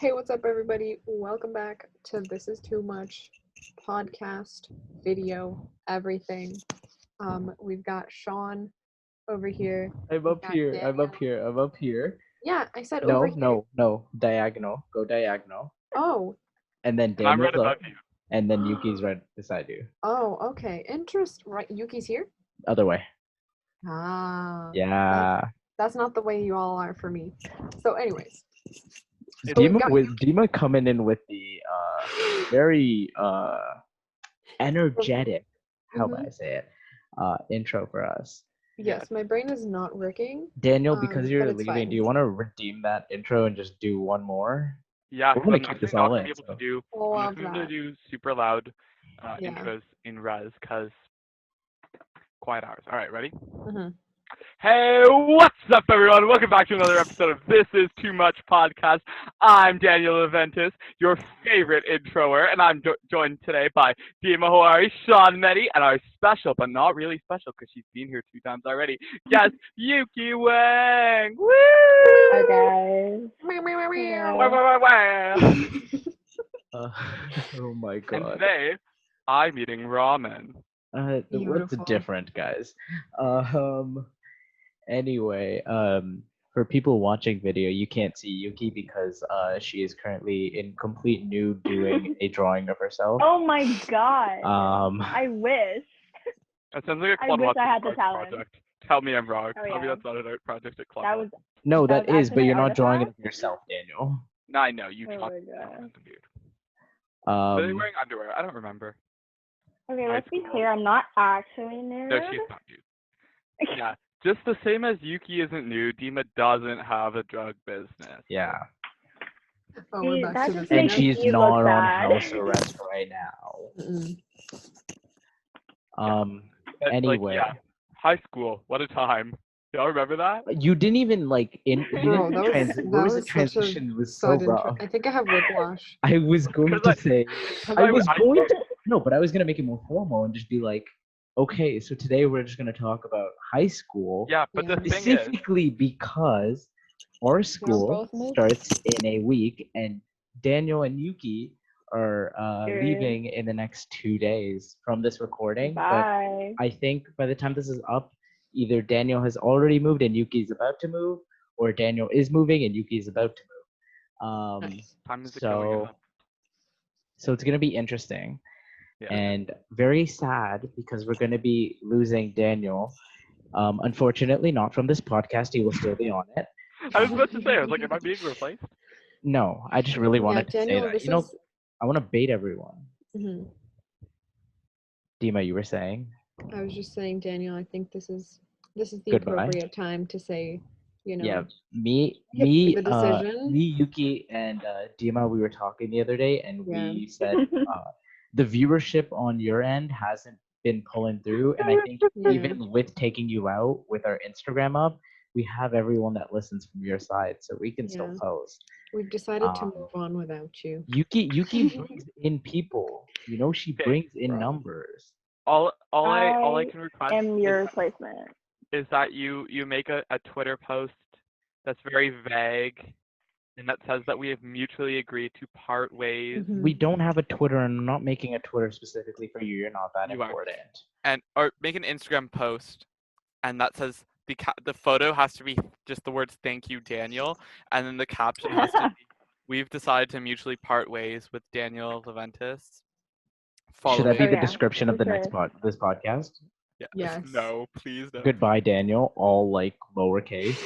Hey, what's up, everybody? Welcome back to This Is Too Much podcast, video, everything. We've got Shaan over here. I'm We've up got here. I'm Daniel. up here. I'm up here. Yeah, I said over No, here. no. Diagonal. Go diagonal. Oh, And then And I'm right Daniel's up. above you. And then Yuki's right beside you. oh, okay. Right, Yuki's here? Other way. Ah, Yeah. that's not the way you all are for me. So, anyways. It's- So we've Dima got with Dima coming in with the very energetic, how might I say it? Intro for us. Yes, my brain is not working. Daniel, because but you're it's leaving, fine. do you want to redeem that intro and just do one more? Yeah, We're because gonna I'm keep actually this not all gonna in. be able So. to do. Love I'm just gonna that. do super loud Yeah. intros in res because quiet hours. All right, ready? Mm-hmm. Hey, what's up, everyone? Welcome back to another episode of This Is Too Much podcast. I'm Daniel Aventis, your favorite introer, and I'm joined today by Dima Hawari, Shaan Mehdi, and our special, but not really special because she's been here 2 times already, guest Yuki Wang. Woo! Hi guys. Wah, wah, wah, wah. Oh my And god. today, I'm eating ramen. What's Beautiful. different, guys? Anyway, for people watching video, you can't see Yuki because she is currently in complete nude doing a drawing of herself. Oh my god. Um, I wish. That sounds like a I Claude wish Watson I had the art talent. project. Tell me I'm wrong. Oh, Tell me yeah. that's not an art project at Claude That was. Watson. no, that that was is, but actually you're an not drawing it artifact? of yourself, Daniel. No, I know. You Oh taught my me god. the beard. Are they Um, wearing underwear? I don't remember. Okay, High let's be school. clear. I'm not actually nude. No, she's not nude. Yeah, just the same as Yuki isn't nude, Dima doesn't have a drug business. yeah, Oh, we're See, back that to the just thing. and makes she's you not look on bad. house arrest right now. Mm-mm. But, Anyway, yeah, high school. What a time. Y'all remember that? you didn't even like in. You Bro, didn't that was transi- Where was the such a transition? It was so sudden. rough. I think I have whiplash. I was going to say. Because I was going to no, but I was gonna make it more formal and just be like, okay, so today we're just gonna talk about high school. Yeah, but Yeah. the thing is, Specifically because our school both moved? starts in a week and Daniel and Yuki are Serious. leaving in the next 2 days from this recording. Bye. But I think by the time this is up, either Daniel has already moved and Yuki's about to move, or Daniel is moving and Yuki's about to move. Nice. time is going up. So it's gonna be interesting. Yeah. And very sad because we're going to be losing Daniel. Unfortunately, not from this podcast. He will still be on it. I was about to say, I was like, am I being replaced? No, I just really wanted to say Daniel, that. this You know, is. I want to bait everyone. Mhm. Dima, you were saying? I was just saying, Daniel. I think this is the Goodbye. appropriate time to say, Yeah, the decision. me, Yuki, and Dima, we were talking the other day, and Yeah. we said the viewership on your end hasn't been pulling through, and I think even with taking you out with our Instagram up, we have everyone that listens from your side, so we can still post. We've decided to move on without you. Yuki brings in people. You know, she Okay, brings in bro. numbers. All I can request am your replacement. is that you make a Twitter post that's very vague and that says that we have mutually agreed to part ways. Mhm. We don't have a Twitter, and I'm not making a Twitter specifically for you. You're not that You are. important. Or make an Instagram post and that says the photo has to be just the words "Thank you, Daniel," and then the caption has to be, "We've decided to mutually part ways with Daniel Leventis." Should that be Oh, the yeah, description of the for next this podcast? Yeah. Yes. No, please no. Goodbye, Daniel. All like lowercase.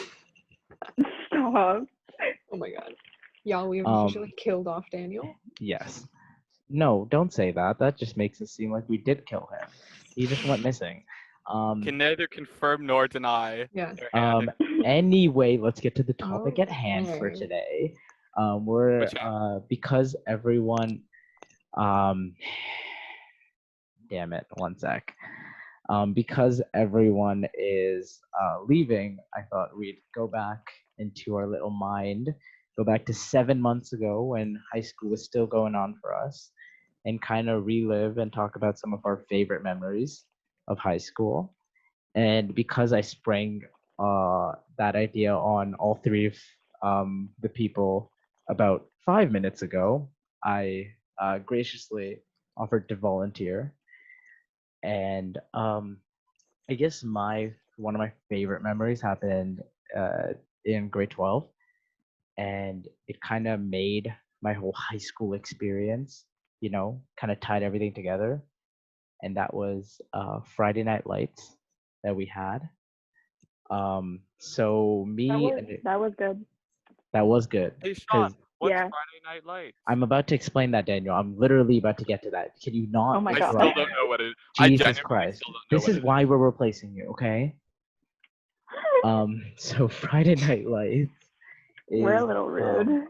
Stop. Oh my god. Y'all, we have Um, officially killed off Daniel. Yes. No, don't say that. That just makes it seem like we did kill him. He just went missing. Can neither confirm nor deny. Yeah. their hand. Anyway, let's get to the topic at hand for Okay. today. We're Which because everyone damn it, one sec. Because everyone is leaving, I thought we'd go back into our little mind, go back to 7 months ago when high school was still going on for us, and kind of relive and talk about some of our favorite memories of high school. And because I sprang that idea on all three of the people about 5 minutes ago, I graciously offered to volunteer, and I guess my one of my favorite memories happened uh, in grade 12, and it kind of made my whole high school experience, kind of tied everything together. And that was Friday Night Lights that we had. So That me was and that was good. that was good Hey Sean, because what's Yeah. Friday Night Lights? I'm about to explain that, Daniel. I'm literally about to get to that. Can you not Oh my I god. still interrupt don't me? know what it is. I Jesus genuinely Christ. still don't know This what is it why is. we're replacing you, okay? So Friday Night Lights We're is a little rude.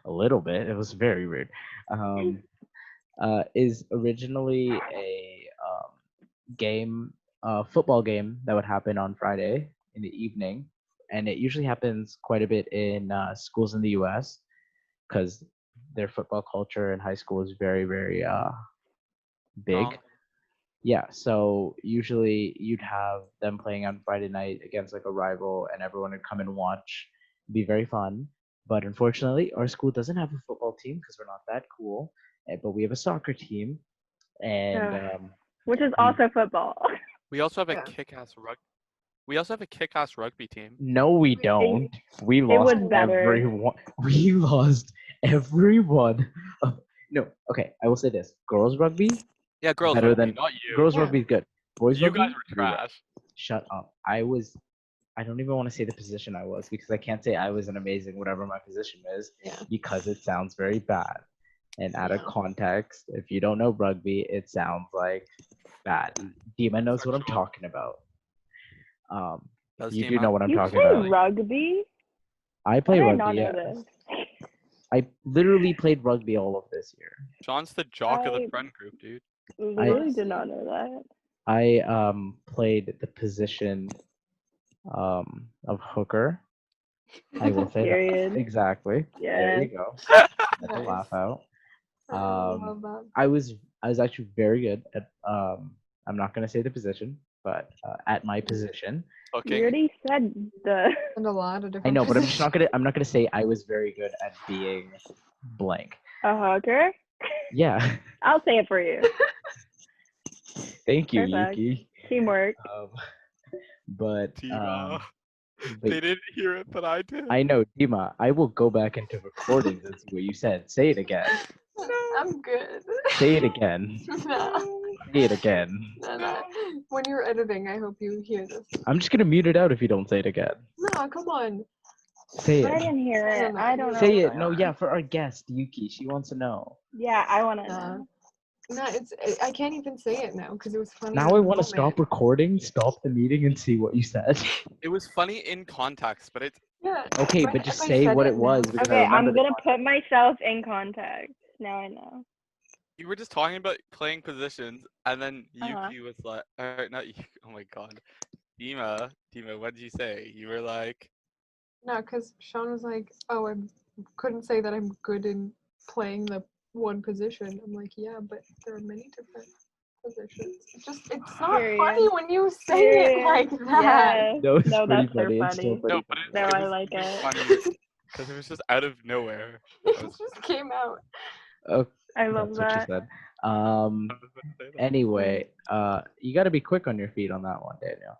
a little bit. It was very rude. Um, is originally a game, football game that would happen on Friday in the evening, and it usually happens quite a bit in schools in the U.S. because their football culture in high school is very, very big. Strong. Yeah, so usually you'd have them playing on Friday night against like a rival, and everyone would come and watch. It'd be very fun. But unfortunately, our school doesn't have a football team because we're not that cool. But we have a soccer team, and Ugh. Which is we also football. We also have a Yeah. kick-ass rug. We also have a kick-ass rugby team. no, we Wait, don't. We It was lost better. everyone. We lost everyone. No, okay. I will say this: girls rugby Yeah, girls better rugby, than not you. girls Yeah. rugby is good. Boys You guys rugby, were we were. trash. Shut up. I don't even want to say the position I was because I can't say I was an amazing whatever my position is Yeah. because it sounds very bad. And out of Yeah. context, if you don't know rugby, it sounds like bad. Dima knows what I'm Sexual. talking about. Does You do Dima? know what I'm You talking play about. rugby? I How play did I rugby, not know yes. this? I literally played rugby all of this year. Sean's the jock of the I friend group, dude. literally did not know that. I played the position of hooker. I will say that. Period. Exactly. There Yeah. you go. That's a laugh out. I love that. I was actually very good at I'm not gonna say the position, but at my position. You Hooking. already said the. And a lot of different. I know, but positions. I'm not gonna say I was very good at being blank. A hooker? Yeah. I'll say it for you. Thank you, Perfect. Yuki. Teamwork. But Dima. but They didn't hear it, but I did. I know, Dima, I will go back into recordings and see what you said. Say it again. I'm good. Say it again. No. Say it again. No. When you're editing, I hope you hear this. I'm just gonna mute it out if you don't say it again. No, come on. Say I it. didn't hear it. No, I don't know. Say what's it. going No, on. yeah, for our guest, Yuki. She wants to know. Yeah, I want to Nah. know. No, I can't even say it now because it was funny. Now in I the want to stop moment. recording, stop the meeting, and see what you said. It was funny in context, but it's Yeah. Okay, but but just if I say said what it it was now- because I Okay, remember I'm the gonna put myself in context. Now I know. you were just talking about playing positions, and then Uh-huh. Yuki was like, or not Yuki, oh my god, Dima, what did you say? You were like, No, because Sean was like, "Oh, I couldn't say that I'm good in playing the one position." I'm like, "Yeah, but there are many different positions. It's not Period. funny when you say it Period. like that." Yes. That was No, pretty that's so funny. It's still funny. pretty no, but funny. No, it I was like really it. funny because it was just out of nowhere. It just came out. Oh, I love that's what she that. said. I was about to say that. Anyway, you got to be quick on your feet on that one, Daniel.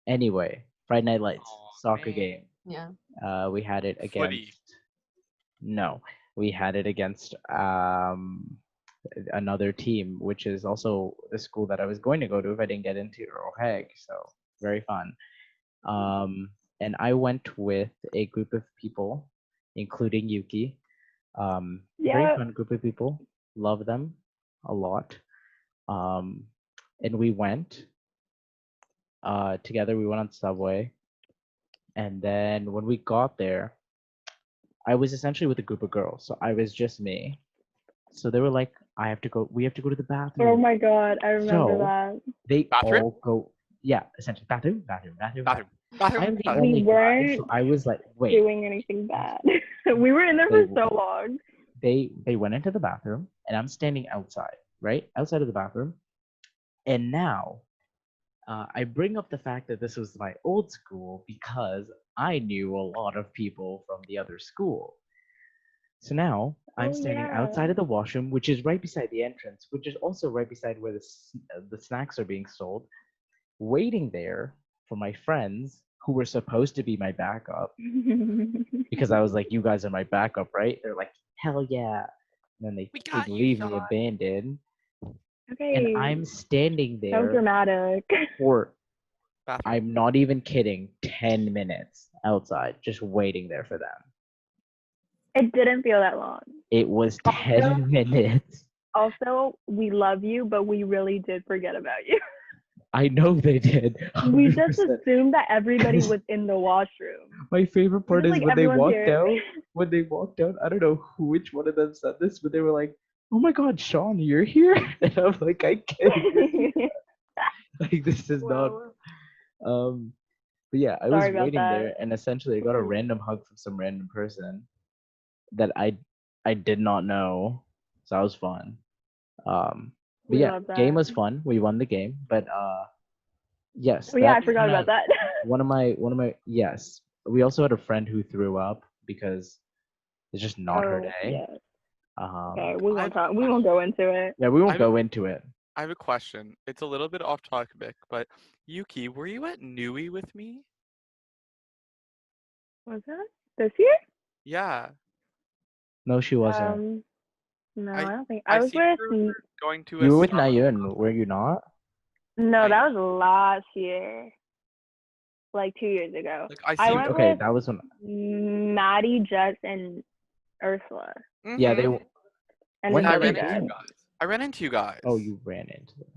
Anyway, Friday Night Lights Aw, soccer man. game. Yeah. We had it against. Footy. No, we had it against another team, which is also the school that I was going to go to if I didn't get into Roheg. So very fun. And I went with a group of people, including Yuki. Very Yeah. fun group of people. Love them a lot. And we went together. We went on subway, and then when we got there, I was essentially with a group of girls. So I was just me. So they were like, "I have to go. We have to go to the bathroom." Oh my god, I remember So that. they Bathroom? all go. Yeah, essentially bathroom. I'm the We only guy, weren't so I was like, "Wait." doing anything bad. We were in there They for so long. they went into the bathroom, and I'm standing outside, right outside of the bathroom, and now I bring up the fact that this was my old school because I knew a lot of people from the other school. So now I'm Oh, standing yeah. outside of the washroom, which is right beside the entrance, which is also right beside where the snacks are being sold, waiting there for my friends who were supposed to be my backup because I was like, "You guys are my backup, right?" They're like, "Hell yeah!" And then they We fucking got you, leave me Shaan. abandoned, and Okay. I'm standing So there dramatic. for Bathroom. I'm not even kidding, 10 minutes outside, just waiting there for them. It didn't feel that long. It was Also- 10 minutes. Also, we love you, but we really did forget about you. I know they did. We just 100%. assumed that everybody was in the washroom. My favorite We're part just is like, when they everyone's walked here. out. When they walked out, I don't know which one of them said this, but they were like, "Oh my God, Shaan, you're here!" And I'm like, "I can't believe it. Like this is not." Wow. But yeah, I was Sorry about waiting there, that. and essentially I got a random hug from some random person that I did not know, so that was fun. But We yeah, love game that. was fun. We won the game, but yes, Oh, yeah, I that's forgot about that. one of my yes. We also had a friend who threw up because it's just not her Oh, day. yes. Okay, Um, we won't talk. We won't go into it. yeah, we won't I've- go into it. I have a question. It's a little bit off topic, but Yuki, were you at Nui with me? Was that this year? Yeah. No, she wasn't. No, I- I don't think. I I was seem with. to remember going to You a were with Starbucks. Nayun, were you not? No, I- that was last year. Like 2 years ago. Like I I seem went Okay, with that was when. Maddie, Jess, and Ursula, Yeah, they. Mhm. and When this I did other ran they into you guy. go? guys. I ran into you guys. Oh, you ran into them.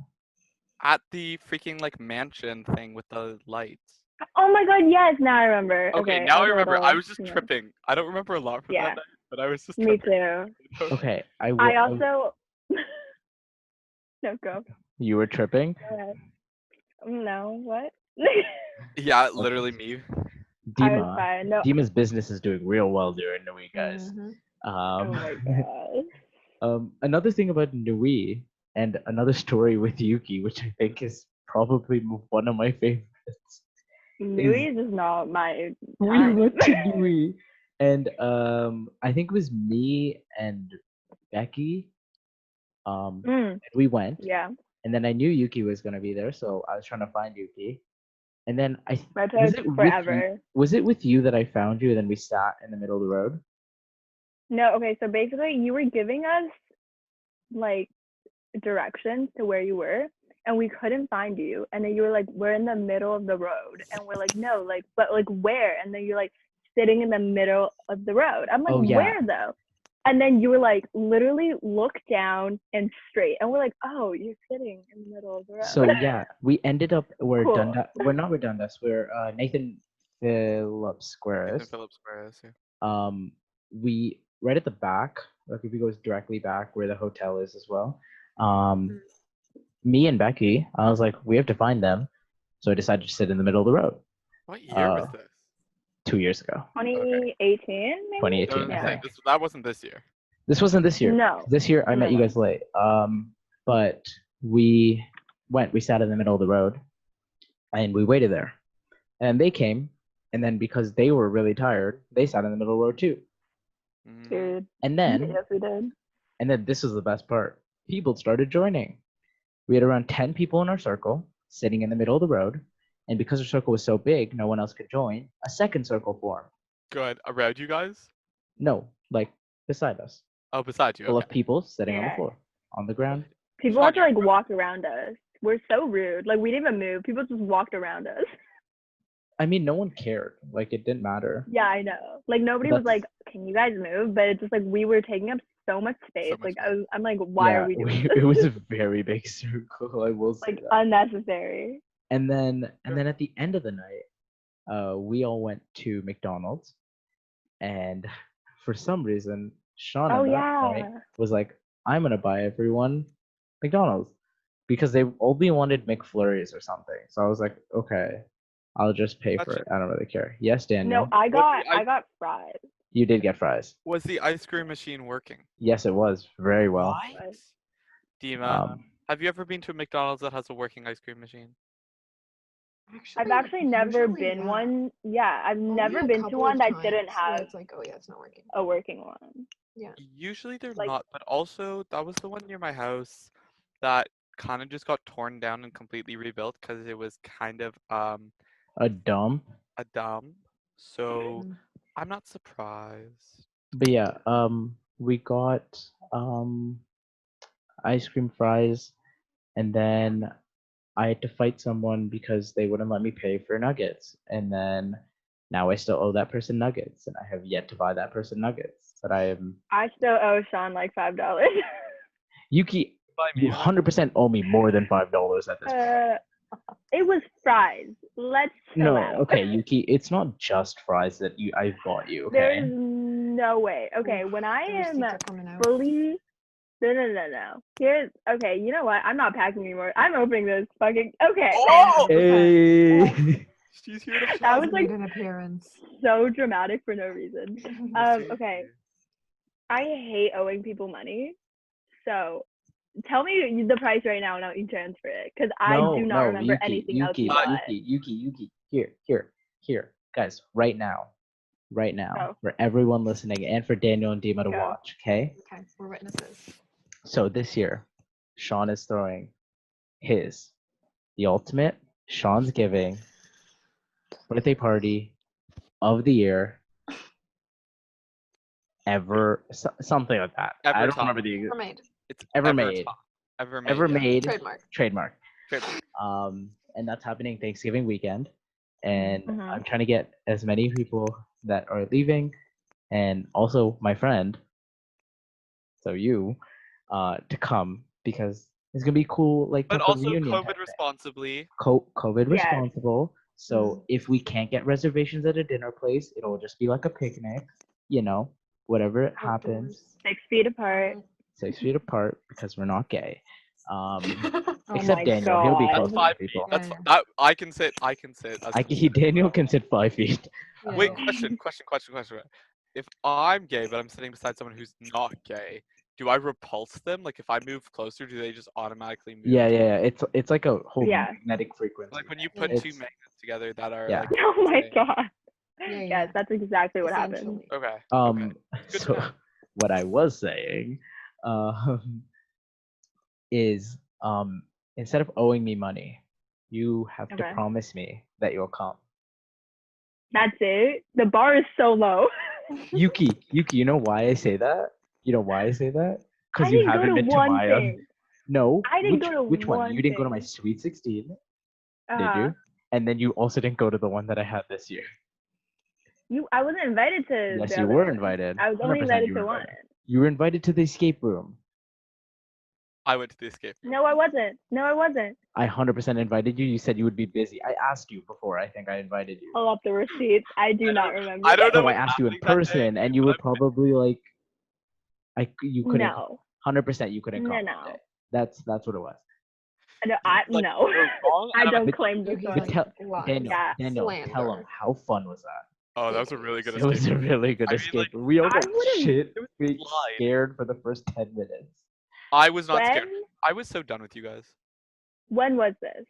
At the freaking like mansion thing with the lights. Oh my God! Yes, now I remember. Okay, now I was a remember. I little- was just yeah. tripping. I don't remember a lot from Yeah. that night, but I was just Me tripping. too. Okay, I I also. No, go. You were tripping. Go ahead. No, what? Yeah, literally me. I was Dima. fine. No. Dima's business is doing real well during the week, guys. Mhm. Oh my God. Another thing about Nui and another story with Yuki, which I think is probably one of my favorites. Nui is just not my We time. went to Nui, and I think it was me and Becky. And we went, Yeah. and then I knew Yuki was gonna be there, so I was trying to find Yuki. And then That was took it with forever. was it with you that I found you, and then we sat in the middle of the road? No, okay, so basically you were giving us like directions to where you were and we couldn't find you. And then you were like, we're in the middle of the road. And we're like, no, like, but like where? And then you're like sitting in the middle of the road. I'm like, Oh, yeah. where though? And then you were like, literally look down and straight. And we're like, oh, you're sitting in the middle of the road. So yeah, we ended up where Cool. Dundas. We're not where Dundas. We're Nathan Phillips Square Nathan is. Phillips Square, yeah. We right at the back. Like if you go directly back where the hotel is as well. Me and Becky, I was like, we have to find them. So I decided to sit in the middle of the road. What year was Uh, this? 2 years ago, 2018, maybe? 2018. I was I gonna say, think. that wasn't this year. This wasn't this year. No. This year I met you No. guys late. But we sat in the middle of the road, and we waited there, and they came, and then because they were really tired, they sat in the middle of the road too. Mhm. Dude. And then Yes, we did. this was the best part. People started joining. We had around 10 people in our circle sitting in the middle of the road, and because our circle was so big, no one else could join. A second circle formed. Good. Around you guys? No, like beside us, Oh, beside you. full Okay. of people sitting on the Yeah. floor, on the ground. People had to Fuck like walk around us. We're so rude. Like we didn't even move. People just walked around us. I mean, no one cared. Like it didn't matter. Yeah, I know. Like nobody was That's- like, "Can you guys move?" But it's just like we were taking up so much space. much Like space. I'm like, why yeah, are we doing this? it was a very big circle. I will say Like that. unnecessary. And then at the end of the night, we all went to McDonald's, and for some reason, Shaan Oh at that point yeah. was like, "I'm gonna buy everyone McDonald's," because they only wanted McFlurries or something. So I was like, "Okay, I'll just pay for Gotcha. it. I don't really care." Yes, No, Daniel, I got I- I got fries. you did get fries. Was the ice cream machine working? Yes, it was very well. What? Dima, Um, have you ever been to a McDonald's that has a working ice cream machine? I've actually never usually, been yeah. one. Yeah, I've Only never a been to couple one of that didn't times where have it's like, oh yeah, it's not working. a working one. Usually they're Like- not, but also that was the one near my house that kind of just got torn down and completely rebuilt because it was kind of A dump. a dump. So Mm. I'm not surprised. But yeah, we got ice cream fries, and then I had to fight someone because they wouldn't let me pay for nuggets, and then now I still owe that person nuggets, and I have yet to buy that person nuggets. But I am I still owe Shaan like $5. Yuki. Buy me You a- 100% owe me more than $5 at this point. It was fries. Let's chill No, out. okay, Yuki. It's not just fries that I've bought you. Okay. There's no way. Okay, Oof, when I the am receipts are coming out. fully no. Here's okay, you know what? I'm not packing anymore. I'm opening this fucking okay. Oh! Hey. She's here to That fight. was Made like an appearance. so dramatic for no reason. Seriously. Okay. I hate owing people money. So tell me the price right now and I'll transfer it. Because I do not remember anything else you bought. Yuki. Here, guys, right now, Go. for everyone listening and for Daniel and Dima to Go. watch. Okay. Okay, we're witnesses. So this year, Shaan is throwing the ultimate Shaan's giving birthday party of the year ever, something like that. I Ever don't top. remember the Mermaid. It's ever made. top. Ever made. ever yeah. made Trademark. trademark. Trademark. And that's happening Thanksgiving weekend. And Mhm. I'm trying to get as many people that are leaving, and also my friend, so you, to come because it's gonna be cool, like But type of also reunion COVID type thing. responsibly. COVID Yes. responsible. So if we can't get reservations at a dinner place, it'll just be like a picnic, whatever it happens. Outdoors. 6 feet apart. 6 feet apart because we're not gay. Oh Except my Daniel, he'll be God. close That's to 5 the feet. people. That's Yeah, that I can sit. I can sit. Daniel can sit 5 feet. Yeah, Wait, yeah. question. If I'm gay, but I'm sitting beside someone who's not gay, do I repulse them? Like, if I move closer, do they just automatically move? Yeah. It's like a whole Yeah. magnetic frequency. Like when you put It's- two magnets together that are Yeah. like. Oh my same. God. Yeah. Yes, that's exactly what happened. Essentially. Okay. Um, Good to so know. what I was saying, is instead of owing me money, you have to Okay. promise me that you'll come. That's it. The bar is so low. Yuki, you know why I say that? You know why I say that? I Because you didn't go haven't to been to one my thing. no. I didn't go to which one? one You didn't go to my thing. Sweet 16, did Uh-huh. you? And then you also didn't go to the one that I had this year. I wasn't invited to Yes, the you other were one. invited. I was only 100% invited you to were one. invited. You were invited to the escape room. I went to the escape room. No, I wasn't. I 100% invited you. You said you would be busy. I asked you before. I think I invited you. Pull up the receipts. I do not remember. I don't know No, I what's asked you in happening that day, person, and you were but probably like, you couldn't. No. 100% you couldn't come. No. that day. That's what it was. No. Like, No. you're wrong, I and I'm don't like, claim You're this like, one. tell- lies. Daniel, Yeah. tell Slander. him how fun was that? oh, that was a really good It was escape. a really good I mean, escape. like, room. We all I got wouldn't- shit. it was We slide. scared for the first 10 minutes. I was not When? scared. I was so done with you guys. When was this?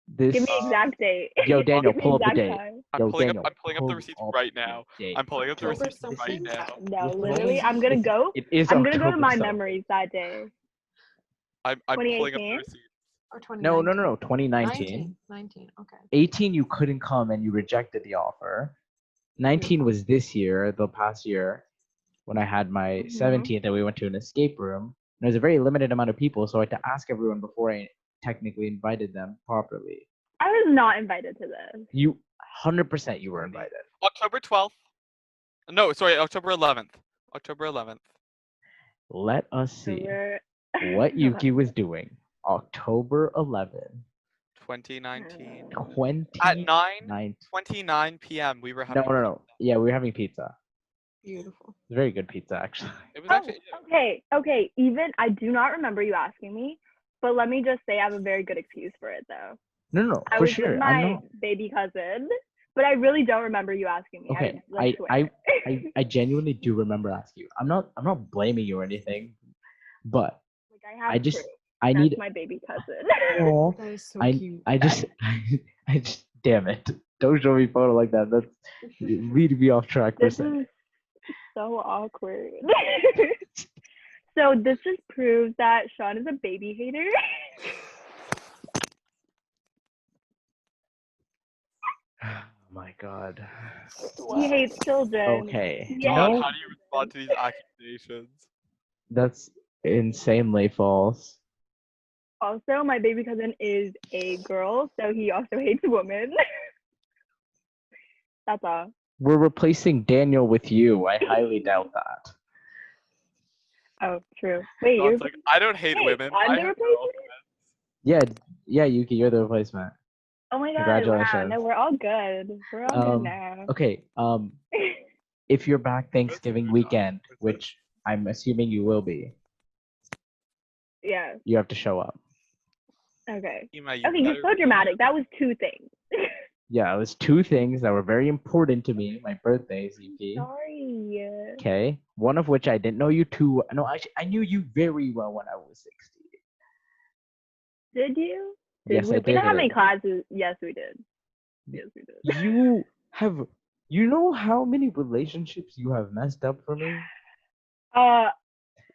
This. Give me exact date. Yo, Daniel, Give me pull up the exact date. time. I'm pulling Daniel, up the receipts right now. I'm pulling up the October receipts right something? now. No, This is- literally, I'm gonna go. It is I'm gonna go to October my something. memories that day. I'm pulling up the 2018? receipts. Or 2019. No. 2019. 19. Okay. 18, you couldn't come and you rejected the offer. 19 was this year, the past year, when I had my Mhm. 17th and we went to an escape room. And there was a very limited amount of people, so I had to ask everyone before I technically invited them properly. I was not invited to this. You 100% you were invited. October 12th. No, sorry, October 11th. October 11th. Let us see We're- what Yuki was doing. October 11, 2019. 20. At 9:29 p.m. we were having. No. Yeah, we were having pizza. Beautiful. It's very good pizza, actually. It was Oh, actually. okay. Even I do not remember you asking me, but let me just say I have a very good excuse for it though. No, I for was sure. with I'm my not. baby cousin, but I really don't remember you asking me. Okay, I swear. I genuinely do remember asking you. I'm not blaming you or anything, but like I have I just proof. I That's need. my baby cousin. Oh, That is so I cute. I just Damn it! Don't show me photo like that. That's lead me off track for a This second. is so awkward. So this just proves that Shaan is a baby hater. Oh my god. He hates children. Okay. He John, hates how do you respond to these accusations? That's insanely false. Also, my baby cousin is a girl, so he also hates women. That's all. We're replacing Daniel with you. I highly doubt that. Oh, true. Wait, John's like, I don't hate Wait, women. I'm I the have replacement? girlfriends. Yeah, Yuki, you're the replacement. Oh my god! Congratulations. Wow, no, we're all good. We're all good now. Okay. If you're back Thanksgiving food weekend, on. which I'm assuming you will be, Yeah. you have to show up. Okay. Dima, Okay, you're so dramatic. That was 2 things. Yeah, it was 2 things that were very important to me. My birthdays, Yuki. Sorry. Okay. One of which I didn't know you too. No, I knew you very well when I was 16. Did you? Yes, we? I We didn't have did. any classes. Yes, we did. Yes, we did. You have. You know how many relationships you have messed up for me?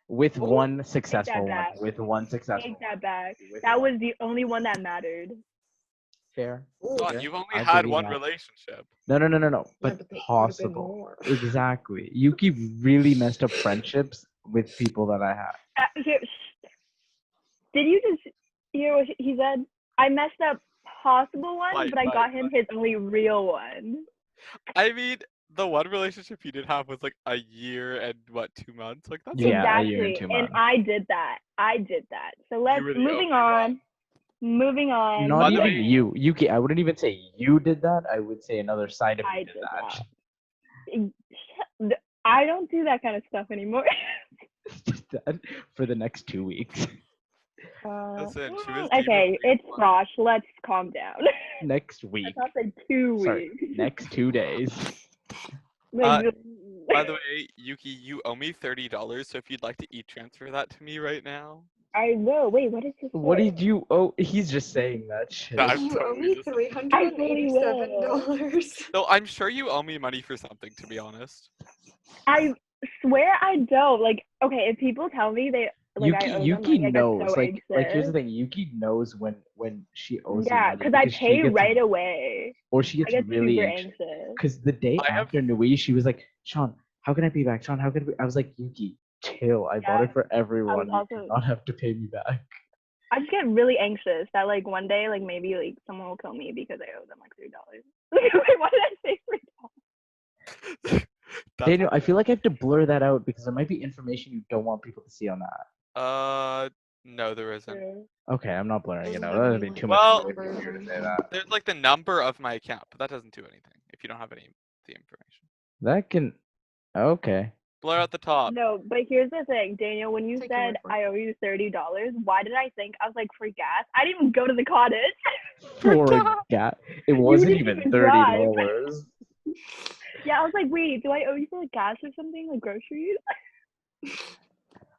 With Oh, one successful one. back. With one successful Take that back. With That one. was the only one that mattered. Fair. John, Fair. you've only I had believe one that. relationship. No. Yeah, But but they could've been possible. more. Exactly. Yuki really messed up friendships with people that I had. Here, did you just hear what he said? I messed up possible ones, but I got him his only real one. I mean, the one relationship you did have was like a year and 2 months? Like that's Yeah, a year and Exactly. 2 And months. I did that. So let's were the moving only on. Moving on. Not By the even way- you. Yuki, I wouldn't even say you did that. I would say another side of I you did did I don't do that kind of stuff anymore. that for the next 2 weeks. Listen, she was Okay, Dima's it's one. Frosh. Let's calm down. Next week. That's not like 2 Sorry, weeks. next 2 days. Like, By the way, Yuki, you owe me $30, so if you'd like to transfer that to me right now. I will. Wait, what is this? What for? did you? Oh, he's just saying that shit. No, I'm You owe totally me just- $387. No, I'm sure you owe me money for something, to be honest. I swear I don't. Like, okay, if people tell me they like I owe them Yuki money, I knows. get so Like here's the anxious. thing. Yuki knows when she owes you Yeah, money because I she pay gets- right away. or she I gets get really super anxious. anxious. Because the day I have- after Nui, she was like, Shaan, how can I pay back? Shaan, how can I was like, Yuki, chill. I bought Yeah, it for everyone. You also- do not have to pay me back. I just get really anxious that like one day like maybe like someone will kill me because I owe them like $3. Wait, why did I say $3? Daniel, I feel like I have to blur that out because there might be information you don't want people to see on that. No, there isn't. True. Okay, I'm not blurring it Doesn't out. have That would any, be like, too Well- much for you to say that. There's like the number of my account, but that doesn't do anything if you don't have any of the information. That can. Okay. Blur at the top. No, but here's the thing, Daniel. When you Take your said word for it. I owe you $30, why did I think I was like for gas? I didn't even go to the cottage. For a gas. It wasn't didn't even even $30. drive. Yeah, I was like, wait, do I owe you for like gas or something, like groceries?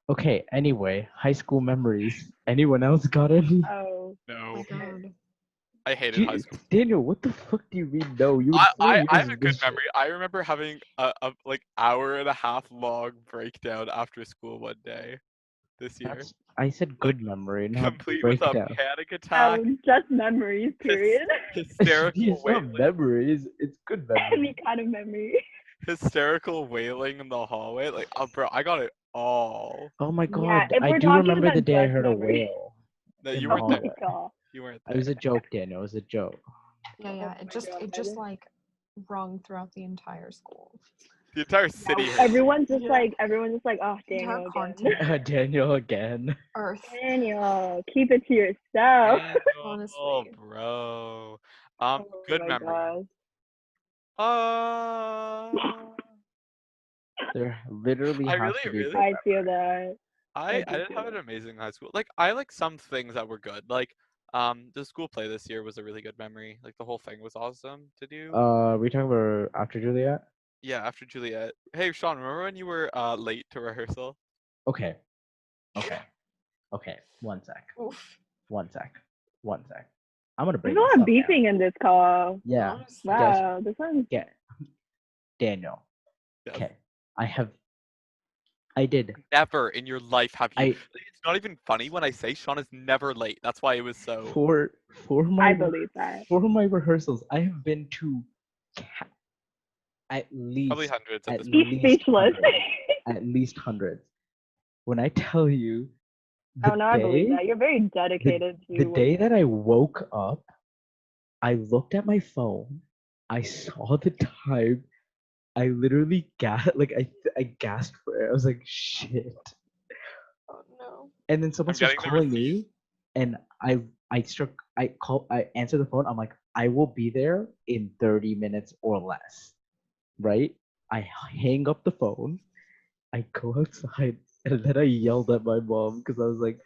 Okay, anyway, high school memories. Anyone else got any? Oh, Oh No, my god. I hated high school. Daniel, what the fuck do you mean no? You were I 4 have years a of good this shit. memory. I remember having a like hour and a half long breakdown after school one day this year. I said good memory, not Complete with a breakdown. panic attack, oh, just memories, period. hysterical It's not wailing, memories. It's good memory. Any kind of memory. hysterical wailing in the hallway. Like, oh, bro, I got it all. Oh my Yeah, god, if I we're do talking remember the about day I just heard a memories. whale. No, in you the weren't Oh my there. hallway. god. You weren't It was there. a joke, Daniel. It was a joke. Yeah, yeah. Oh It my just God. like rung throughout the entire school. The entire Yeah, city. heard it. everyone's just Yeah. like, oh, Entire Daniel again. continent. Daniel again. Earth. Daniel, keep it to yourself. Oh, Honestly. bro. Oh Good my memory. There literally I has really- to be. a really- good I feel memory. that. I I do didn't feel have an that. amazing high school. Like I like some things that were good. Like the school play this year was a really good memory. Like the whole thing was awesome to do. We talking about after Juliet? Yeah, after Juliet. Hey Sean, remember when you were late to rehearsal? Okay. Okay. Okay. One sec. Oof. One sec. One sec. I'm gonna There's break a this lot of up now. beefing in this call. Yeah. Honestly. Wow, this one's Yeah. Daniel. Yes. Okay. I did. Never in your life have you. I It's not even funny when I say Shaan is never late. That's why it was so. for my I believe that. for my rehearsals, I have been to at Probably least hundreds at at this point. He's least speechless. hundreds. At least hundreds. When I tell you Oh no, I believe day that. You're very dedicated to the what day you that I woke up, I looked at my phone, I saw the time, I literally I gasped for it. I was like, shit. Oh no. And then someone I'm starts getting the calling receipts. me, and I answer the phone. I'm like, I will be there in 30 minutes or less, right? I hang up the phone, I go outside, and then I yelled at my mom because I was like,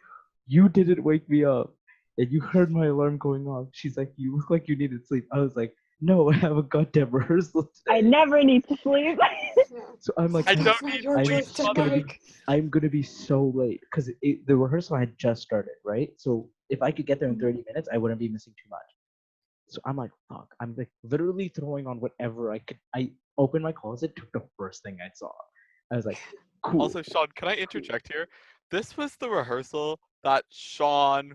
you didn't wake me up, and you heard my alarm going off. She's like, you look like you needed sleep. I was like, no, I have a goddamn rehearsal I today. never need to sleep. Yeah. So I'm like, I It's don't not need your I'm sleep. choice to just gonna be make. I'm gonna be so late because the rehearsal had just started, right? So if I could get there in 30 minutes, I wouldn't be missing too much. So I'm like, fuck. I'm like literally throwing on whatever I could. I opened my closet, took the first thing I saw. I was like, cool. Also, Shaan, can I interject here? This was the rehearsal that Shaan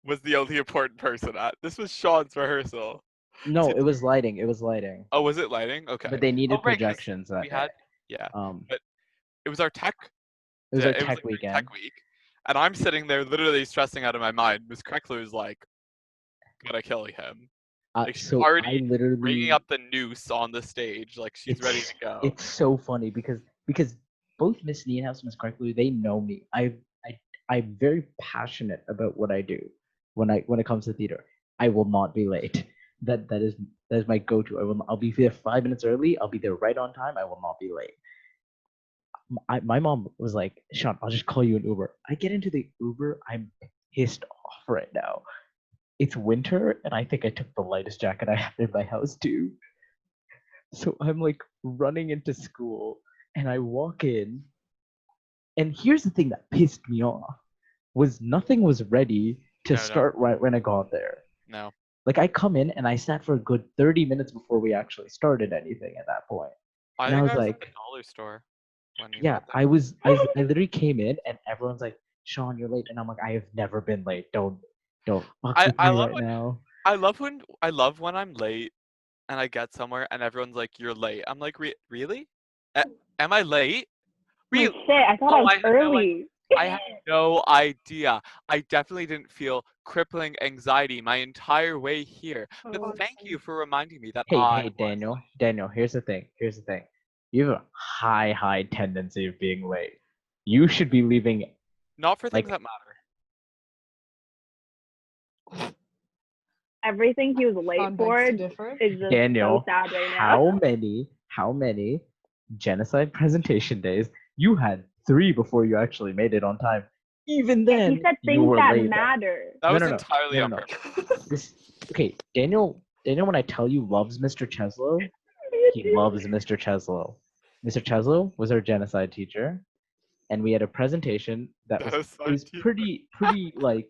was the only important person at. This was Shaan's rehearsal. No, it was lighting. It was lighting. Oh, was it lighting? Okay. But they needed right, 'cause projections that we had, day. yeah. Um, But it was our tech. it was Yeah, our it was tech like our weekend. tech week, and I'm sitting there literally stressing out of my mind. Miss Kreckler is like, "Gotta kill him." Like she's So I already literally bringing up the noose on the stage, like she's ready to go. It's so funny because both Miss Niehaus and Miss Clarkley, they know me. I'm very passionate about what I do when it comes to theater. I will not be late. That is my go-to. I'll be there 5 minutes early. I'll be there right on time. I will not be late. My mom was like, Shaan, I'll just call you an Uber. I get into the Uber. I'm pissed off right now. It's winter, and I think I took the lightest jacket I had in my house too. So I'm like running into school, and I walk in, and here's the thing that pissed me off was nothing was ready to start right when I got there. No. Like I come in and I sat for a good 30 minutes before we actually started anything at that point. I And think I was at the like, dollar store when you yeah, got there. I literally came in and everyone's like, Shaan, you're late. And I'm like, I have never been late. Don't fuck with I me love right when now. I love when I'm late and I get somewhere and everyone's like, "You're late." I'm like, "Really? Am I late? Holy Really?" shit, I thought Oh, I was I had no idea. early. I had no idea. I definitely didn't feel crippling anxiety my entire way here. But Oh, thank you for reminding me that Hey, I hey, Daniel, here's the thing. You have a high tendency of being late. You should be leaving. not for things Like- that matter. Everything he was late Sean for begs to is differ. just Daniel, so sad right now. how many genocide presentation days? You had 3 before you actually made it on time. Even then, He said you things were that late. matter. That was No. entirely No, on no. purpose. Okay, Daniel, when I tell you loves Mr. Cheslow, he loves Mr. Cheslow. Mr. Cheslow was our genocide teacher, and we had a presentation that was pretty like.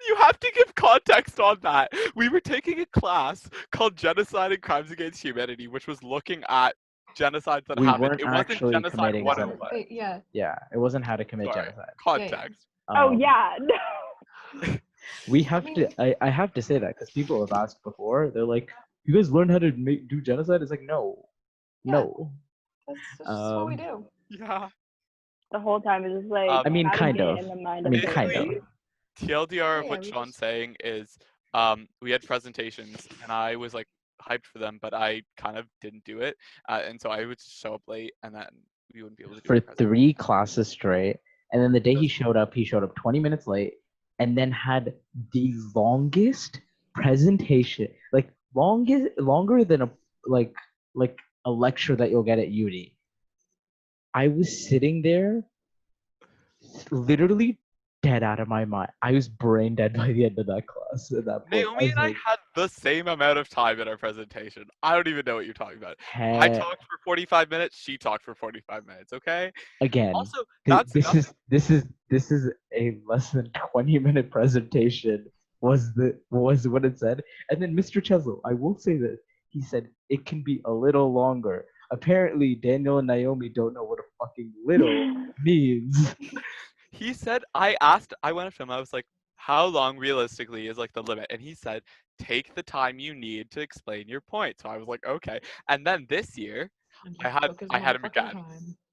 You have to give context on that. We were taking a class called Genocide and Crimes Against Humanity, which was looking at genocides that We happened. weren't It wasn't actually genocide committing one. genocide. Yeah. Yeah, it wasn't how to commit Sorry. genocide. Context. Oh Um, yeah. We have I have to say that because people have asked before. They're like, "You guys learn how to do genocide?" It's like, no. That's just what we do. Yeah. The whole time it's just like I mean, how to kind get of. in the mind I of mean, the kind of. person. TLDR of Yeah, what we Sean's just- saying is we had presentations and I was like hyped for them, but I kind of didn't do it. And so I would show up late and then we wouldn't be able to do For it. 3 classes straight, and then the day he showed up 20 minutes late, and then had the longest presentation, like longer than like a lecture that you'll get at uni. I was sitting there, literally dead out of my mind. I was brain dead by the end of that class. At that point, Naomi and I had the same amount of time in our presentation. I don't even know what you're talking about. I talked for 45 minutes. She talked for 45 minutes. Okay. Again, Also, that's this is a less than 20-minute presentation was what it said. And then Mr. Cheslow, I will say this. He said it can be a little longer. Apparently, Daniel and Naomi don't know what a fucking little means. He said, I went up to him, I was like, how long realistically is like the limit? And he said, take the time you need to explain your point. So I was like, okay. And then this year, I had him again.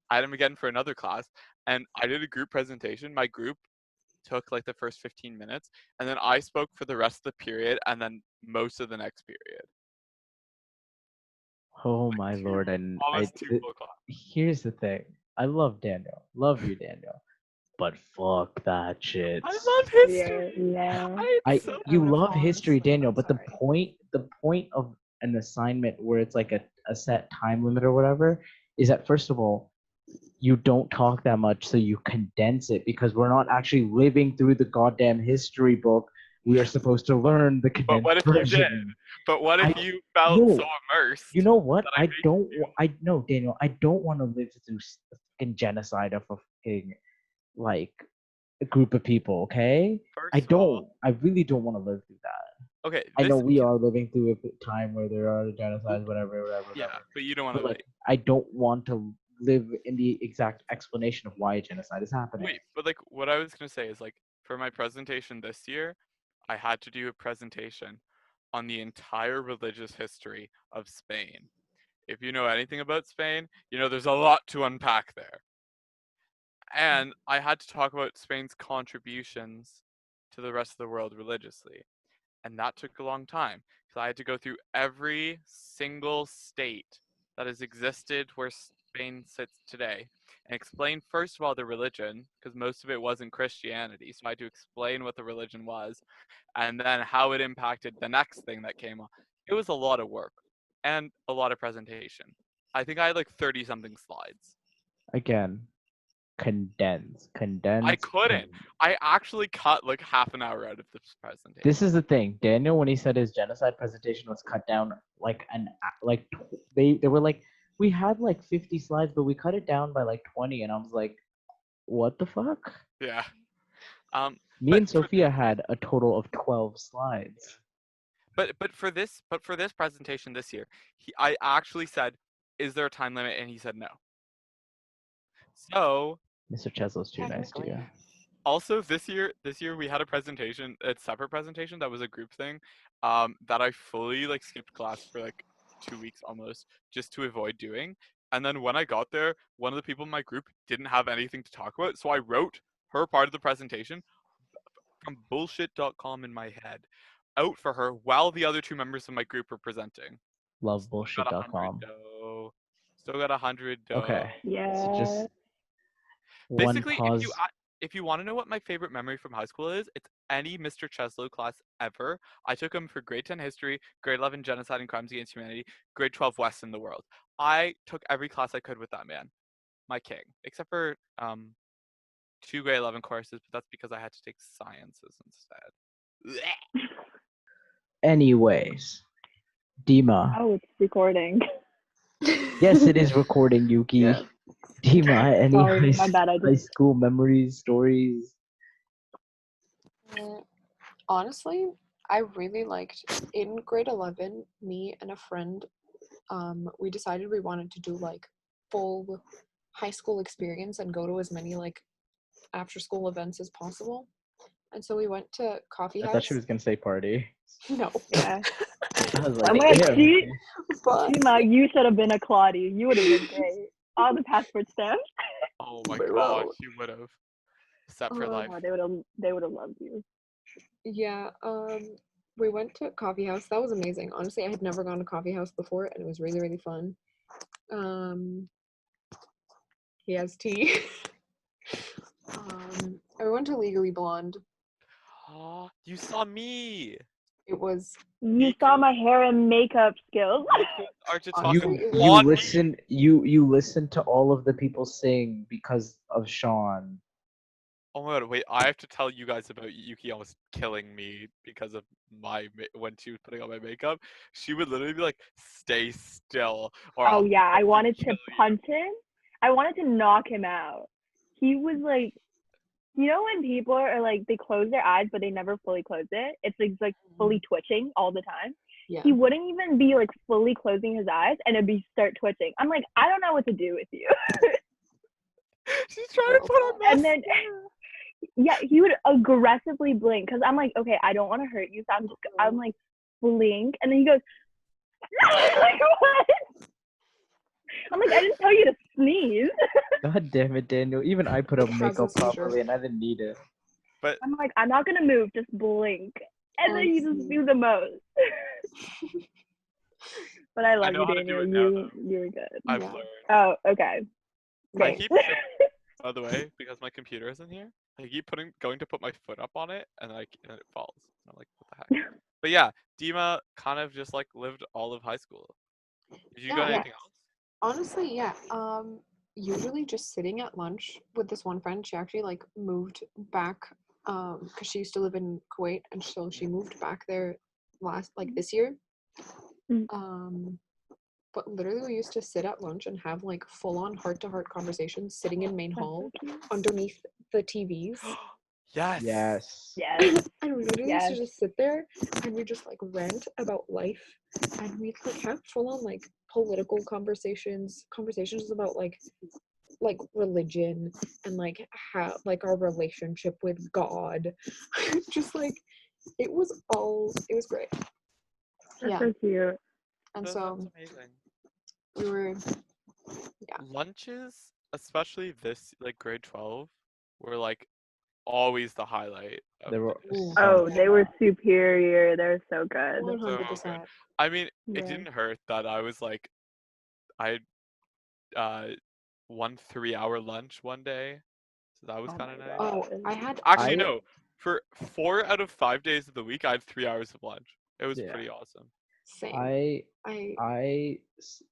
I had him again for another class, and I did a group presentation. My group took like the first 15 minutes, and then I spoke for the rest of the period, and then most of the next period. Oh my lord! And Almost two full class. here's the thing. I love Daniel. Love you, Daniel. But fuck that shit. I love history. Yeah. You out of love history, honestly, Daniel, I'm but sorry. the point of an assignment where it's like a set time limit or whatever is that first of all, you don't talk that much, so you condense it because we're not actually living through the goddamn history book. We are supposed to learn the But condensed what if you version. did? But what if I- you felt no. so immersed? You know what? that I made you do? I know, Daniel. I don't want to live through the fucking genocide of a fucking like a group of people. Okay, First of all, I really don't want to live through that. okay, I know this we are living through a time where there are genocides, whatever. yeah, but you don't want But to like, I don't want to live in the exact explanation of why genocide is happening. wait, but like what I was gonna say is like for my presentation this year, I had to do a presentation on the entire religious history of Spain. If you know anything about Spain, you know there's a lot to unpack there. And I had to talk about Spain's contributions to the rest of the world religiously. And that took a long time because I had to go through every single state that has existed where Spain sits today and explain, first of all, the religion, because most of it wasn't Christianity. So I had to explain what the religion was and then how it impacted the next thing that came up. It was a lot of work and a lot of presentation. I think I had like 30 something slides. Again, condense. I couldn't. I actually cut like half an hour out of this presentation. This is the thing, Daniel. When he said his genocide presentation was cut down they were like, we had like 50 slides, but we cut it down by like 20, and I was like, what the fuck? Yeah. Me and Sophia had a total of 12 slides. But for this presentation this year, I actually said, "Is there a time limit?" And he said no. So Mr. Cheslow's too nice to you. also this year we had a separate presentation that was a group thing, that I fully like skipped class for like 2 weeks almost just to avoid doing. And then when I got there, one of the people in my group didn't have anything to talk about, so I wrote her part of the presentation from bullshit.com in my head out for her while the other two members of my group were presenting. Love bullshit.com. Still got 100 dough. Okay. Yeah. So just basically, one pause. if you want to know what my favorite memory from high school is, it's any Mr. Cheslow class ever. I took him for grade 10 history, grade 11 genocide and crimes against humanity, grade 12 West in the world. I took every class I could with that man, my king, except for 2 grade 11 courses, but that's because I had to take sciences instead. Anyways, Dima. Oh, it's recording. Yes, it is recording, Yuki. Yeah. Dima, any Sorry, my bad. high school memories, stories? Honestly, I really liked in grade 11, me and a friend, we decided we wanted to do like full high school experience and go to as many like after school events as possible. And so we went to coffee I house. thought she was gonna say party. No. Yeah. I was Oh like, my damn. God, see? But Dima, you should have been a Claudie. You would have been great. All the passport stamps. Oh my Bro. gosh, you would have. Set for life. Oh, they would have loved you. yeah, we went to coffee house. That was amazing. Honestly, I had never gone to coffee house before and it was really, really fun. He has tea. I went to Legally Blonde. Oh, you saw me. It was You saw my hair and makeup skills. Are to Honestly, talk it was on you listen to all of the people sing because of Shaan. Oh my god, wait, I have to tell you guys about Yuki almost killing me because of when she was putting on my makeup. She would literally be like, stay still. Or Oh I'll yeah, I fucking wanted to kill you." punch him. I wanted to knock him out. He was like You know when people are like they close their eyes but they never fully close it? It's like fully twitching all the time. Yeah. He wouldn't even be like fully closing his eyes and it'd be start twitching. I'm like, I don't know what to do with you. She's trying to put on And then yeah, he would aggressively blink because I'm like, okay, I don't want to hurt you, so I'm like blink, and then he goes, like what? I'm like, I didn't tell you to sneeze. God damn it, Daniel. Even I put up Has makeup a seizure. properly and I didn't need it. But I'm like, I'm not gonna move, just blink, and then you just Honestly. do the most. But I love know you, how to do Daniel. it now, though. You were good. I've Yeah. learned. Oh, okay. I Great. keep by the way, because my computer isn't here, I keep going to put my foot up on it and and it falls. I'm like, what the heck? But yeah, Dima kind of just like lived all of high school. Did you Yeah. got Yeah. anything else? Honestly, yeah. Usually just sitting at lunch with this one friend. She actually like moved back because she used to live in Kuwait, and so she moved back there this year. Mm. But literally we used to sit at lunch and have like full on heart to heart conversations sitting in main That's so hall cute. underneath the TVs. Yes. Yes. Yes. And we literally used Yes. to just sit there and we just like rant about life, and we'd like have full on like political conversations about like religion and like how like our relationship with God. Just like it was great. That's Yeah. so cute. And That's so amazing. we were Lunches, especially this like grade 12, were like always the highlight of There the were day. Ooh. Oh, some they were superior. They're so good. 100%. I mean, it Yeah. didn't hurt that I was like, I uh 1 3-hour lunch one day, so that was Oh kind of my nice. Oh, God. I had Actually, I- no. For 4 out of 5 days of the week, I had 3 hours of lunch. It was Yeah. pretty awesome. same. I I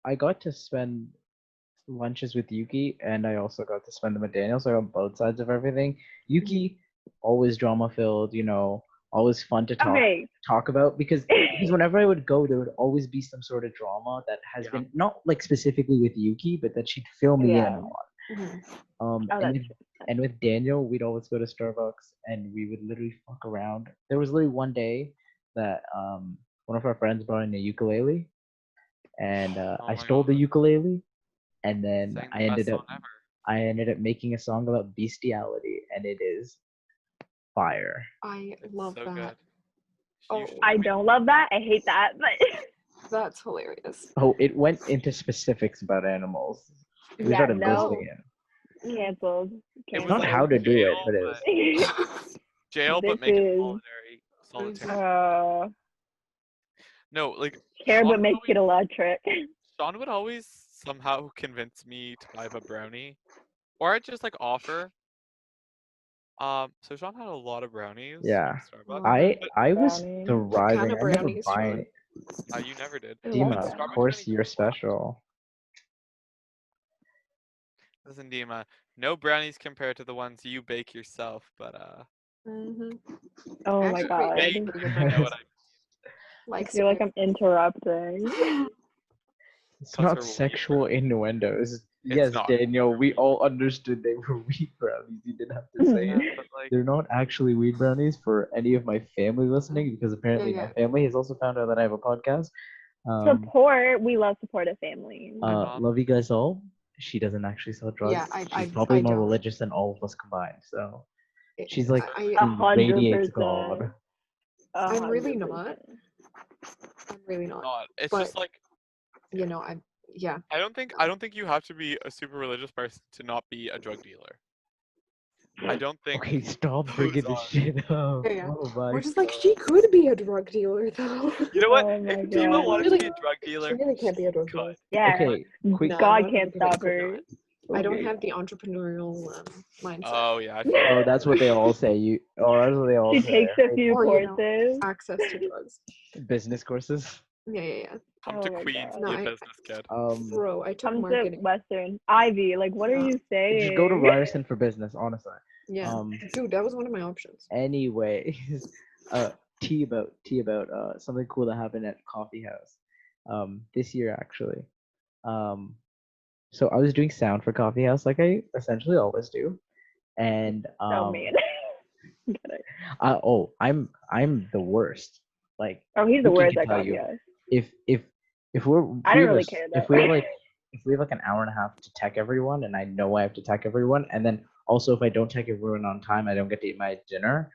I got to spend lunches with Yuki, and I also got to spend them with Daniel, so I got both sides of everything. Yuki, always drama filled, always fun to Okay. talk about because whenever I would go, there would always be some sort of drama that has Yeah. been not like specifically with Yuki, but that she'd fill me in Yeah. on. Mhm. Oh, And that's with, and with Daniel, we'd always go to Starbucks and we would literally fuck around. There was literally one day that one of our friends brought in a ukulele, and Oh I my stole the God. ukulele, and then Sang I the best ended song up ever. I ended up making a song about bestiality, and it is fire. I It's love so that. good. Oh. You should, I mean, don't love that. I hate that. But That's hilarious. Oh, it went into specifics about animals. We yeah, started no. listing it. Canceled. it was Not like how to do it, jail, but it was. jail, but This make it is- solitary. No, like care Sean but would make it always- electric. Sean would always somehow convince me to buy a brownie, or I'd just like offer. So Sean had a lot of brownies Yeah. from Starbucks. I was Brownie. thriving. kind of I never brownies, buying Sean? it. You never did. I love Dima, But of brownies. Starbucks course brownies you're are slapped. special. Listen, Dima, no brownies compared to the ones you bake yourself, but Mm-hmm. Oh my Actually, God. bake, pretty good you know what brownies. I I Like feel like I'm interrupting. It's 'Cause not they're wheat sexual brownies. innuendos. Yes, not. Daniel, we all understood they were wheat brownies. You didn't have to say Yeah, it. but like, They're not actually weed brownies for any of my family listening because apparently Yeah, my family has also found out that I have a podcast. Support. We love supportive families. Love you guys all. She doesn't actually sell drugs. Yeah, She's probably I more don't. religious than all of us combined. So It- she's like I, radiates 100%. God. I'm really 100%. not. I'm really not. not. It's But just like you know, I yeah. I don't think you have to be a super religious person to not be a drug dealer. I don't think. Okay, stop bringing this shit up. Yeah, yeah. Oh my We're just like she could be a drug dealer though. You know what? Oh my If Dima God. wanted Really- to be a drug dealer, She really can't be a drug dealer. Yeah. Okay, quick. No, God 100% can't stop could her. not. I don't Okay. have the entrepreneurial mindset. Oh yeah. Oh, that's what they all say. That's what they all She say. takes a few Or, you know, courses. Access to drugs. Business courses. Yeah. Come Oh to my Queens, God. No, be a I- business kid. Bro, I took Come to marketing. Western. Ivy, like, what are Yeah. you saying? Just go to Ryerson for business, honestly. Yeah. Dude, that was one of my options. Anyways, tea about something cool that happened at Coffee House. This year actually. So I was doing sound for Coffee House like I essentially always do. And So mean. Get it. I'm the worst. Like Oh, he's the Yuki worst can at tell God, you, yes. if we're I three don't of really us, care though. if we have like an hour and a half to tech everyone, and I know I have to tech everyone, and then also if I don't tech everyone on time, I don't get to eat my dinner,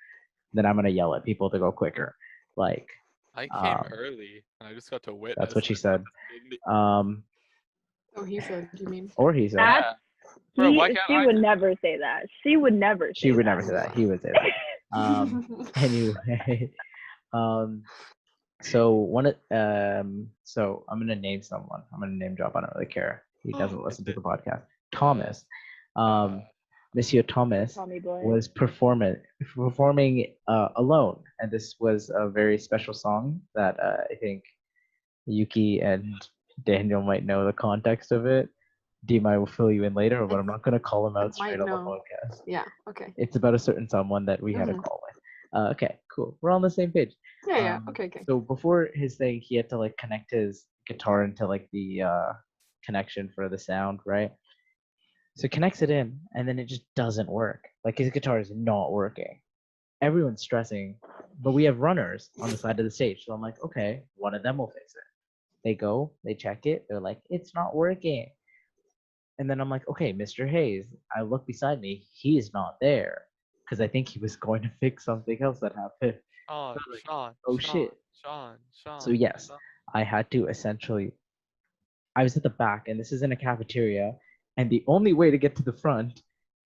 then I'm gonna yell at people to go quicker. Like I came um, early and I just got to witness. that's what she it. said. Oh, he said, you mean? Or he said. That's Yeah. Bro, why can't she I would do never say that. She would never say She would that. never say that. He would say that. Anyway, so I'm gonna name someone. I'm gonna name drop. I don't really care. He doesn't listen to the podcast. Thomas, Monsieur Thomas Call me boy. was performing alone, and this was a very special song that I think Yuki and Daniel might know the context of it. Dima will fill you in later, but I'm not gonna call him out straight on the podcast. Yeah, okay. It's about a certain someone that we had a call with. Okay, cool. We're on the same page. Yeah, okay. So before his thing, he had to like connect his guitar into like the connection for the sound, right? So he connects it in, and then it just doesn't work. Like his guitar is not working. Everyone's stressing, but we have runners on the side of the stage. So I'm like, okay, one of them will fix it. They go, they check it. They're like, it's not working. And then I'm like, okay, Mr. Hayes. I look beside me. He is not there because I think he was going to fix something else that happened. Sean, Like, Sean, oh Sean, shit. Sean. So yes, I had to essentially. I was at the back, and this is in a cafeteria, and the only way to get to the front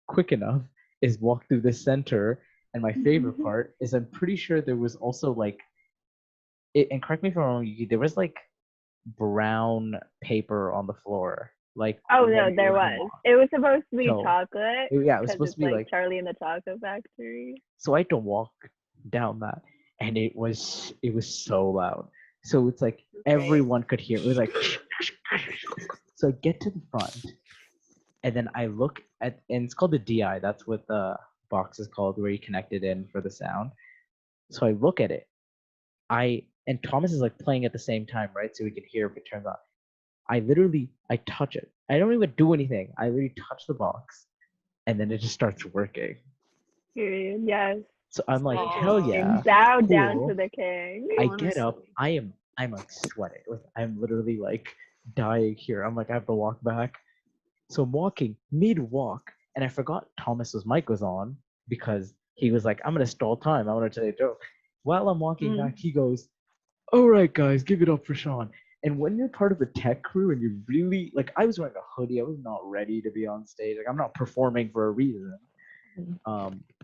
quick enough is walk through the center. And my favorite part is I'm pretty sure there was also like, and correct me if I'm wrong, Yuki, there was like brown paper on the floor. Like Oh when no, you there were gonna was. walk. It was supposed to be So, chocolate. Yeah, it was Because supposed it's to be like Charlie and the Chocolate Factory. so I had to walk down that, and it was so loud. So it's like everyone could hear. It was like so I get to the front, and then I look at, and it's called the DI. That's what the box is called, where you connect it in for the sound. So I look at it. And Thomas is like playing at the same time, right? So we can hear if it turns on. I touch it. I don't even do anything. I literally touch the box, and then it just starts working. Period. Yes. So I'm like, hell yeah. Bow cool. down to the king. I get up. I'm like sweating. Like I'm literally like dying here. I'm like, I have to walk back. So I'm walking mid-walk, and I forgot Thomas's mic was on because he was like, I'm gonna stall time. I want to tell you a joke. While I'm walking back, he goes, all right, guys, give it up for Shaan. And when you're part of a tech crew and you really like, I was wearing a hoodie. I was not ready to be on stage. Like I'm not performing for a reason.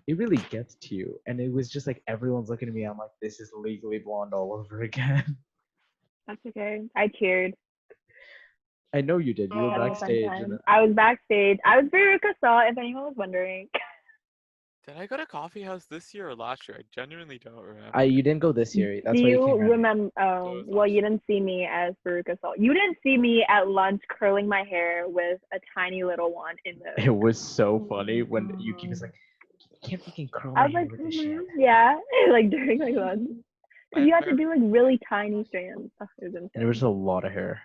It really gets to you, and it was just like everyone's looking at me. I'm like, this is Legally Blonde all over again. That's okay. I cheered. I know you did. You were backstage. I was backstage. I was Veruca Saw, if anyone was wondering. Did I go to Coffee House this year or last year? I genuinely don't remember. You didn't go this year. That's Do why you came remember? Well, you didn't see me as Veruca Saw. You didn't see me at lunch curling my hair with a tiny little one in the. It was so funny when Yuki was like, "You can't fucking curl my hair with this shit." Yeah, like during like lunch. Because you have to do like really tiny strands. And there was a lot of hair.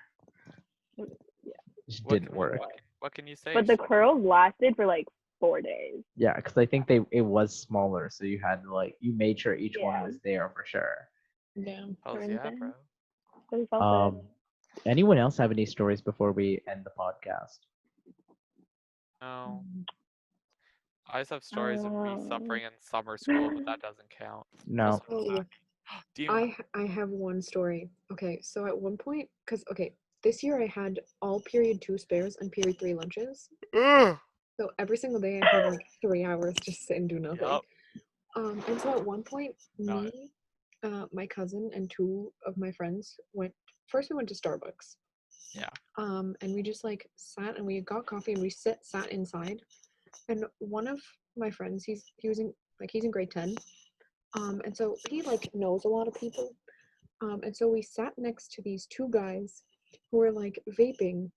Yeah. It just didn't work. What can you say? But the curls lasted for like 4 days. Yeah, because I think it was smaller, so you had to like you made sure each one was there for sure. Yeah. Oh yeah, bro. Anyone else have any stories before we end the podcast? No. I just have stories of me suffering in summer school, but that doesn't count. No. I have one story. Okay, so at one point, this year I had all period 2 spares and period 3 lunches. So every single day I had like 3 hours to sit and do nothing. Yep. And so at one point, me, my cousin, and 2 of my friends we went to Starbucks. Yeah. And we just like sat and we got coffee and we sat inside. And one of my friends, he's in grade 10. And so he like knows a lot of people. And so we sat next to these 2 guys who were like vaping.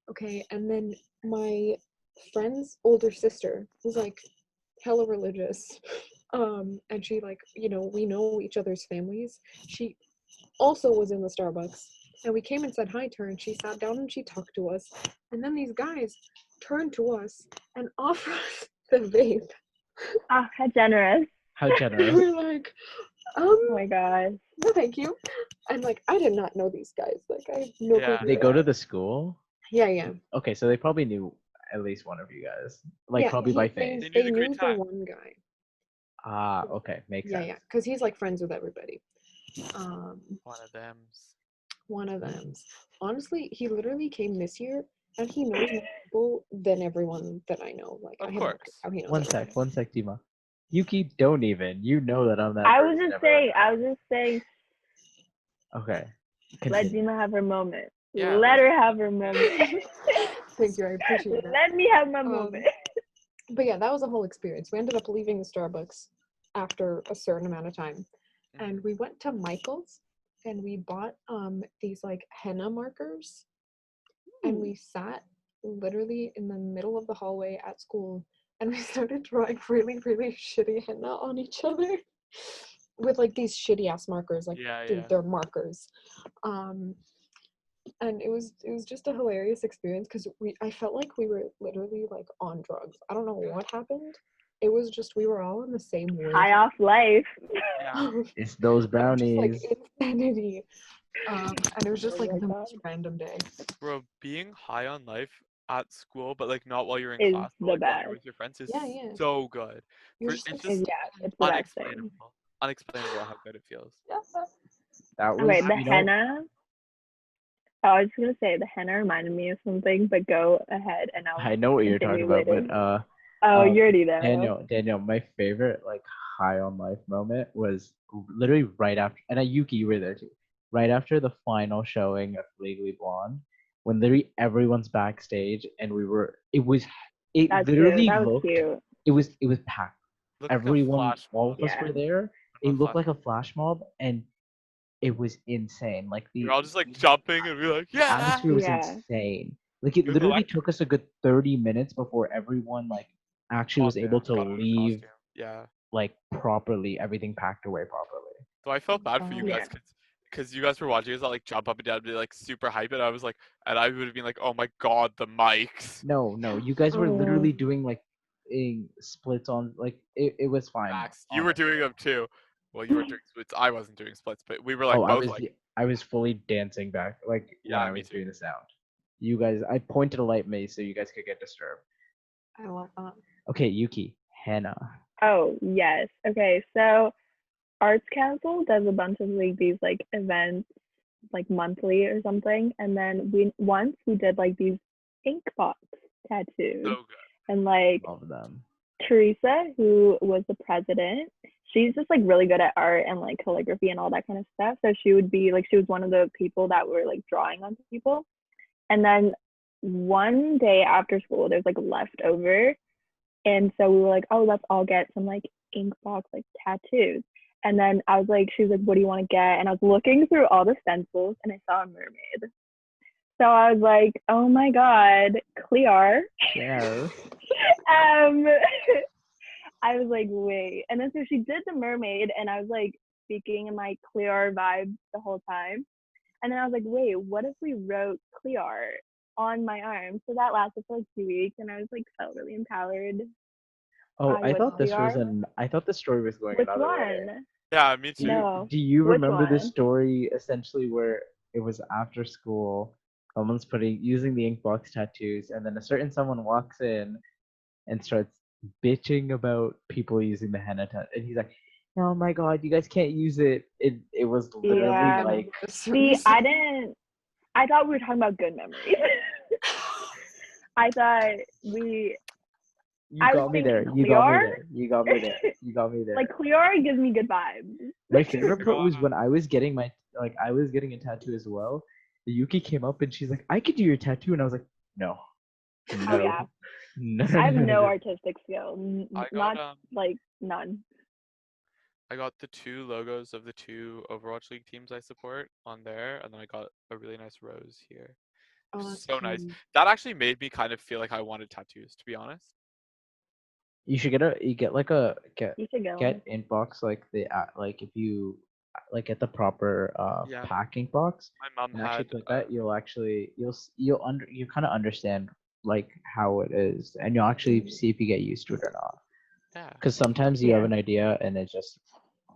Okay, and then my friend's older sister was like hella religious. And she like, we know each other's families. She also was in the Starbucks. And we came and said hi to her, and she sat down and she talked to us. And then these guys turned to us and offered us the vape. Ah, how generous. How We generous. were like, Oh my gosh. no, thank you. And like, I did not know these guys. Like, I have no clue. Yeah. who They they go are. to the school? Yeah, yeah. Okay, so they probably knew at least one of you guys. Like Yeah, probably by face. They knew They the knew great the time. one guy. Ah, okay, makes Yeah, sense. yeah, because he's like friends with everybody. One of them. One of them. Honestly, he literally came this year, and he knows more people than everyone that I know. Like, Of I have no course. clue how he knows One everyone. sec, Dima. Yuki, don't even. You know that I'm that I was person just everyone saying, knows. Okay. let Continue. Dima have her moment. Yeah, Let her have her moment. Thank you, I appreciate that. Let me have my moment. But yeah, that was a whole experience. We ended up leaving the Starbucks after a certain amount of time, and we went to Michael's, and we bought these like henna markers, and we sat literally in the middle of the hallway at school, and we started drawing really, really shitty henna on each other with like these shitty ass markers. Like, Yeah, dude, yeah. they're markers. And it was just a hilarious experience because I felt like we were literally like on drugs. I don't know what happened. It was just we were all in the same wave. High off life. Yeah. It's those Of just like brownies. insanity. And it was just Oh like my the God. most random day. Bro, being high on life at school, but like not while you're in Is class, but the like while you're best. with your friends is Yeah, yeah. so good. You're For, just it's like just Yeah, it's the best thing. unexplainable. Unexplainable how good it feels. That was, Okay, the you know, henna. Oh, I was just gonna say the henna reminded me of something, but go ahead and I'll I know what you're talking continue about, later. but Oh, you already know. Daniel, my favorite like high on life moment was literally right after, and Yuki, you were there too. Right after the final showing of Legally Blonde, when literally everyone's backstage, and it That's cute. literally That was looked, cute. it was packed. Looked like a Everyone, flash all mob. of us Yeah. were there. A It looked flash like a mob. flash mob, and it was insane. Like We're the all just like jumping and we're like, yeah. atmosphere was Yeah. insane. Like it It was literally electric. took us a good 30 minutes before everyone like actually was Walked in, able to got out of leave costume. Yeah. like properly, everything packed away properly. So I felt bad for you Yeah. guys because you guys were watching us all like jump up and down, and be like super hype, and I was like, and I would have been like, oh my god, the mics. No, you guys were literally doing like splits on like it was fine. Max, you were doing them too. Well, you were doing splits. I wasn't doing splits, but we were like Oh, both like, I was fully dancing back like when yeah, I me was too. doing the sound. You guys, I pointed a light maze so you guys could get disturbed. I love that. Okay, Yuki, Hannah. Oh, yes. Okay, so Arts Council does a bunch of like these like events like monthly or something, and then we did like these ink box tattoos, So good. and like Love them. Teresa, who was the president, she's just like really good at art and like calligraphy and all that kind of stuff. So she would be like, she was one of the people that were like drawing on people. And then one day after school, there's like leftover. And so we were like, oh, let's all get some like ink box like tattoos. And then I was like, she was like, what do you want to get? And I was looking through all the stencils and I saw a mermaid. So I was like, oh my God, Clear. Share. I was like, wait. And then so she did the mermaid, and I was like speaking in my Clear vibe the whole time. And then I was like, wait, what if we wrote Clear on my arm? So that lasted for like 2 weeks, and I was like, felt really empowered. Oh, I With thought this was Clear. I thought the story was going Which another way. one? Yeah, me too. No. Do you Which remember the one? story essentially where it was after school, someone's using the ink box tattoos, and then a certain someone walks in and starts bitching about people using the henna tattoo, and he's like, "Oh my god, you guys can't use it." It was literally Yeah. like See, I didn't. I thought we were talking about good memories. I thought we. you I was got me thinking there. You got me Clear. there. You got me there. You got me there. Like Clear gives me good vibes. My favorite part was God. when I was getting I was getting a tattoo as well. Yuki came up and she's like, "I could do your tattoo," and I was like, "No, Oh no, yeah. no, I have no, no no." artistic skill. I Not got like none. I got the two logos of the two Overwatch League teams I support on there, and then I got a really nice rose here. Oh, that's So nice. cute. That actually made me kind of feel like I wanted tattoos, to be honest. You should you get like You should go. get inbox like the like if you like get the proper Yeah. packing box My mom and actually had put that, you'll kind of understand like how it is, and you'll actually see if you get used to it or not. Yeah. Because sometimes you have Yeah. an idea and it's just,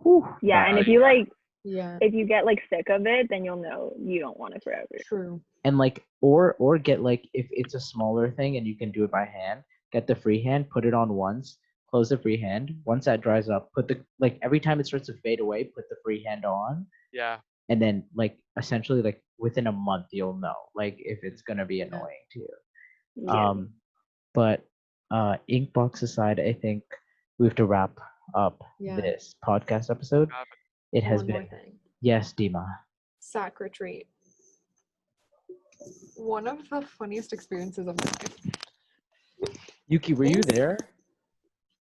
whew, Yeah, and bad. if you like, Yeah. if you get like sick of it, then you'll know you don't want it forever. True. And like, or get like, if it's a smaller thing and you can do it by hand, get the freehand, put it on once, close the freehand. Once that dries up, put the, like, every time it starts to fade away, put the freehand on, Yeah. and then like essentially like within a month you'll know like if it's gonna be annoying to you. Yeah. But ink box aside, I think we have to wrap up Yeah. this podcast episode. It has One been more thing. yes, Dima. Sack retreat. One of the funniest experiences of my life. Yuki, were you there?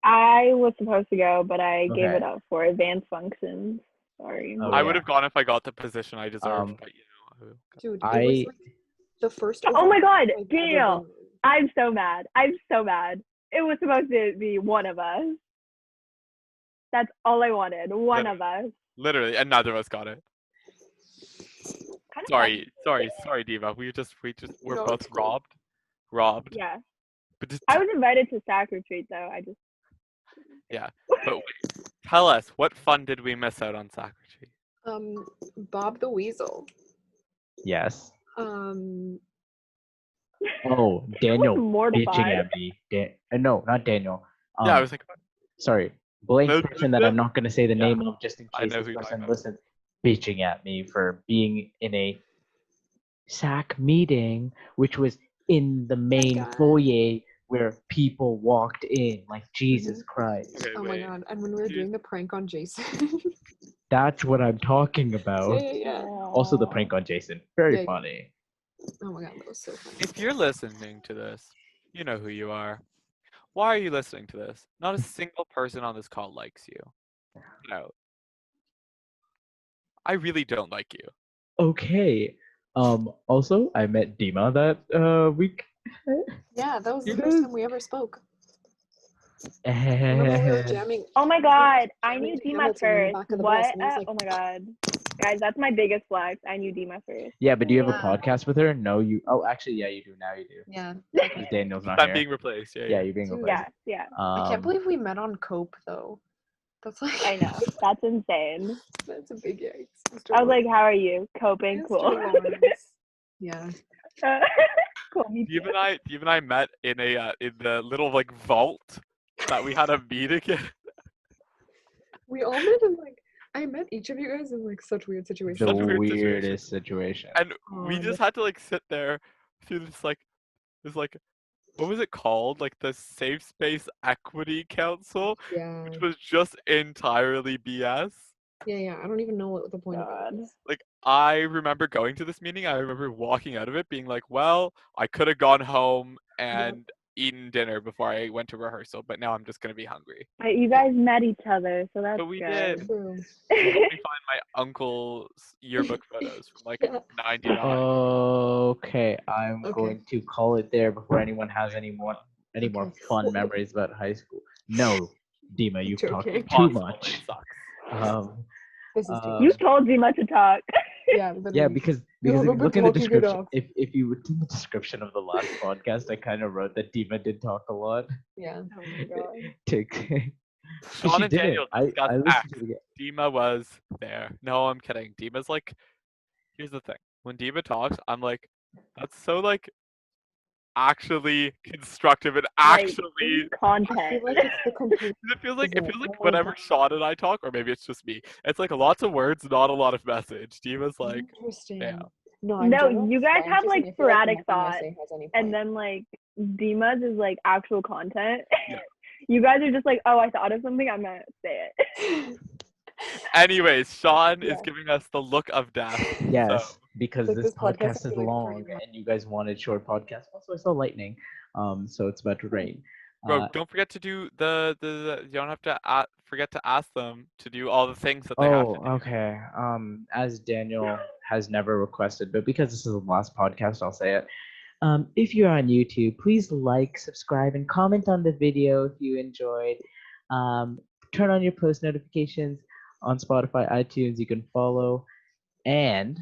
I was supposed to go, but I gave Okay. it up for advanced functions. Sorry. Oh, I yeah. would have gone if I got the position I deserved, but you know. Dude, it was I like the first. Oh my God, I've ever Daniel! been in. I'm so mad. I'm so mad. It was supposed to be one of us. That's all I wanted. One of us. Literally, and neither of us got it. Kind of Sorry, Diva. We're No, both it's cool. robbed. Yeah. But just I was invited to sack retreat though. I just. yeah. But wait, tell us, what fun did we miss out on Socrates? Bob the Weasel. yes. Um, Oh, I Daniel was bitching mortified. at me. No, not Daniel. Yeah, I was like, Sorry, blank No, person that I'm not gonna say the Yeah. name of just in I case know this who you're person talking about. listens. Bitching at me for being in a SAC meeting, which was in the main God. foyer where people walked in. Like Jesus Christ. Okay, oh my wait. god! And when we were You- doing the prank on Jason. That's what I'm talking about. yeah. Also, the prank on Jason, very Yeah. funny. Oh my god, that was so funny. If you're listening to this, you know who you are. Why are you listening to this? Not a single person on this call likes you. No. I really don't like you. Okay. Also, I met Dima that week. Yeah, that was You the first guys- time we ever spoke. Remember we were Eh, jamming. Oh my we were God, I jamming knew to Dima Hamilton in the first. back of the bus, What? and I was like, Oh my God, guys, that's my biggest flex. I knew Dima first. Yeah, but do you have a Yeah. podcast with her? No, you. Oh, actually, yeah, you do. Now you do. yeah. Because Daniel's not I'm here. being replaced. Yeah, Yeah, yeah. you're being Dude. replaced. Yeah, I can't believe we met on Cope though. That's like I know. That's insane. that's a big yikes. Mr. I was like, Lawrence. how are you? Coping? Mr. Cool. Lawrence. Yeah. Cool. Me too. Steve and I met in the little like vault that we had a meeting in. We all met in like I met each of you guys in like such weird The situations. Such a weird weirdest situation. And Oh, we and just this- had to like sit there through this like what was it called? Like the Safe Space Equity Council, Yeah. which was just entirely BS. Yeah. I don't even know what the point of God. it was. Like I remember going to this meeting, I remember walking out of it being like, well, I could have gone home and eaten dinner before I went to rehearsal, but now I'm just gonna be hungry. But you guys met each other, so that's But we good. did. True. Let me find my uncle's yearbook photos from like Yeah. 99. Okay, I'm Okay. going to call it there before anyone has any more Okay. fun memories about high school. No, Dima, you've talked Joking. too Impossible, much. it sucks. This is too You told Dima to talk. Yeah, literally. Yeah, because You if haven't you been look in the talking description, enough. if you look in the description of the last podcast, I kind of wrote that Dima did talk a lot. Yeah. Oh my God. Shaan She and didn't. Daniel I discussed listened X. to it again. Dima was there. No, I'm kidding. Dima's like, here's the thing. When Dima talks, I'm like, that's so like actually constructive and Like, actually. I content. feel like it's the complete. It feels like Opposite. whenever Shaan and I talk, or maybe it's just me. It's like lots of words, not a lot of message. Dima's like, Interesting. yeah. No, I'm No, generally you guys fine, have just like I feel like sporadic nothing I thought, say has any and point. then like Dima's is like actual content. Yeah. You guys are just like, oh, I thought of something, I'm gonna say it. Anyways, Shaan is Yeah. giving us the look of death. Yes, So, because Like, this this podcast podcast has is been, like, long, 3 hours. and you guys wanted short podcasts. Also, I saw lightning, so it's about to rain. bro, don't forget to do the you don't have to forget to ask them to do all the things that they have to do. Okay. As Daniel has never requested, but because this is the last podcast, I'll say it. If you're on YouTube, please like, subscribe, and comment on the video if you enjoyed. Turn on your post notifications on Spotify, iTunes. You can follow, and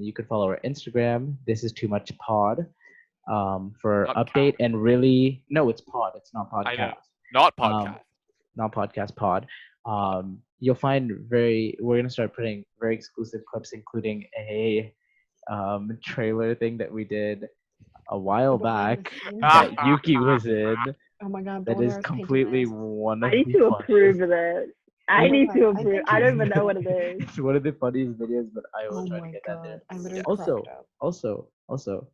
you can follow our Instagram. This is Too Much Pod. for Not update cast. and really no, it's pod. It's not I know. podcast. Not Um, podcast. not podcast pod. You'll find we're gonna start putting very exclusive clips, including a trailer thing that we did a while Behind the back scenes. that Yuki was in. Oh my god, the That one is where I was painting completely nails. one I of need the to approve funniest. this. Oh I my need god, to I approve. think I don't it's- even know what it is. It's one of the funniest videos, but I will Oh try to my get that god, in. I literally Also, cracked up. also,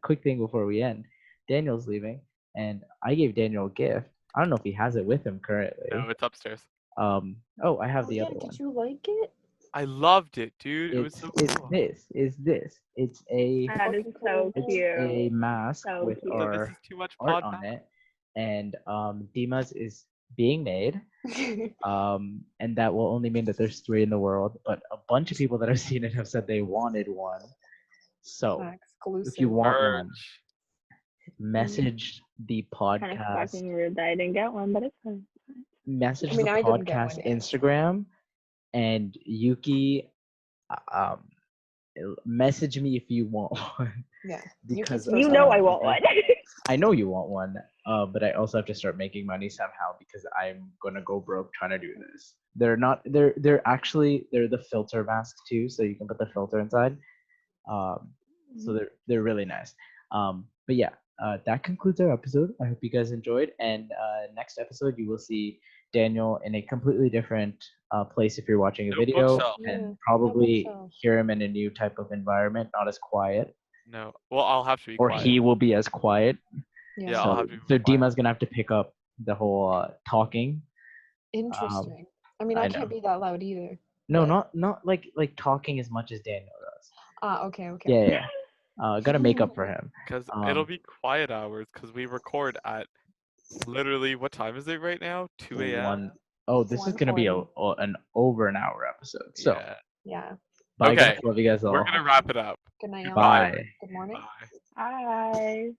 quick thing before we end. Daniel's leaving, and I gave Daniel a gift. I don't know if he has it with him currently. No, it's upstairs. Oh, I have Oh the yeah, other one. did you like it? I loved it, dude. It was It's so it's cool. this. It's a That is Fucking so cool. a cute. mask So with cute. So this our is too much art pod. on it, and Dima's is being made. And that will only mean that there's 3 in the world, but a bunch of people that have seen it have said they wanted one. So Exclusive. if you want one, Merch. message the Kind of podcast. fucking rude that I didn't get one, but it's fine. Message I mean, the I didn't get podcast one yet. Instagram, and Yuki, um, message me if you want one. Yeah. Because You know I want one. I know you want one, but I also have to start making money somehow because I'm gonna go broke trying to do this. They're not. They're actually they're the filter mask too, so you can put the filter inside. So they're really nice. But yeah, that concludes our episode. I hope you guys enjoyed, and next episode you will see Daniel in a completely different place if you're watching a No video, bookshelf. Yeah, and no probably bookshelf. hear him in a new type of environment, not as quiet, No. Well, I'll have to be or quiet. he will be as quiet. Yeah, So, I'll have to be so quiet. Dima's gonna have to pick up the whole talking. Interesting. I mean, I I know. can't be that loud either. No, But- not like talking as much as Daniel does. Okay. Yeah. Gotta make up for him. Because it'll be quiet hours because we record at literally, what time is it right now? 2 a.m. Oh, this is gonna be an over an hour episode. So, Yeah. Yeah. bye Okay, guys. Love you guys all. We're gonna wrap it up. Good night. Bye. Ellen. Good morning. Bye. Hi.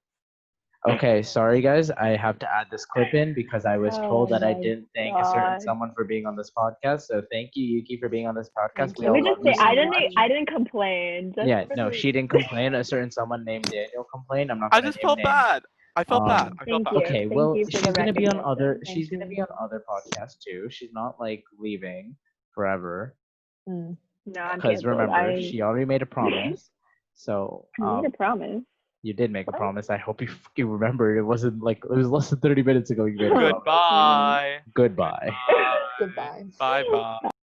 Okay, sorry guys. I have to add this clip in because I was told that I my didn't thank a certain God. someone for being on this podcast. So thank you, Yuki, for being on this podcast. Thank We you. all Let me love just you say so I much. didn't complain. Just Yeah, for no, the- she didn't complain. A certain someone named Daniel complained. I'm not I gonna just name felt names. bad. I felt bad. I felt Thank bad. you. Okay, Thank well, you for she's the gonna be on other. recognition. She's Thank gonna be you. on other podcasts too. She's not like leaving forever Mm. No, I'm because canceled. remember she already made a promise. So You made a promise. you did make a What? promise. I hope you fucking remember. It wasn't like it was less than 30 minutes ago. You made a promise. Goodbye. Goodbye. Goodbye. Bye bye.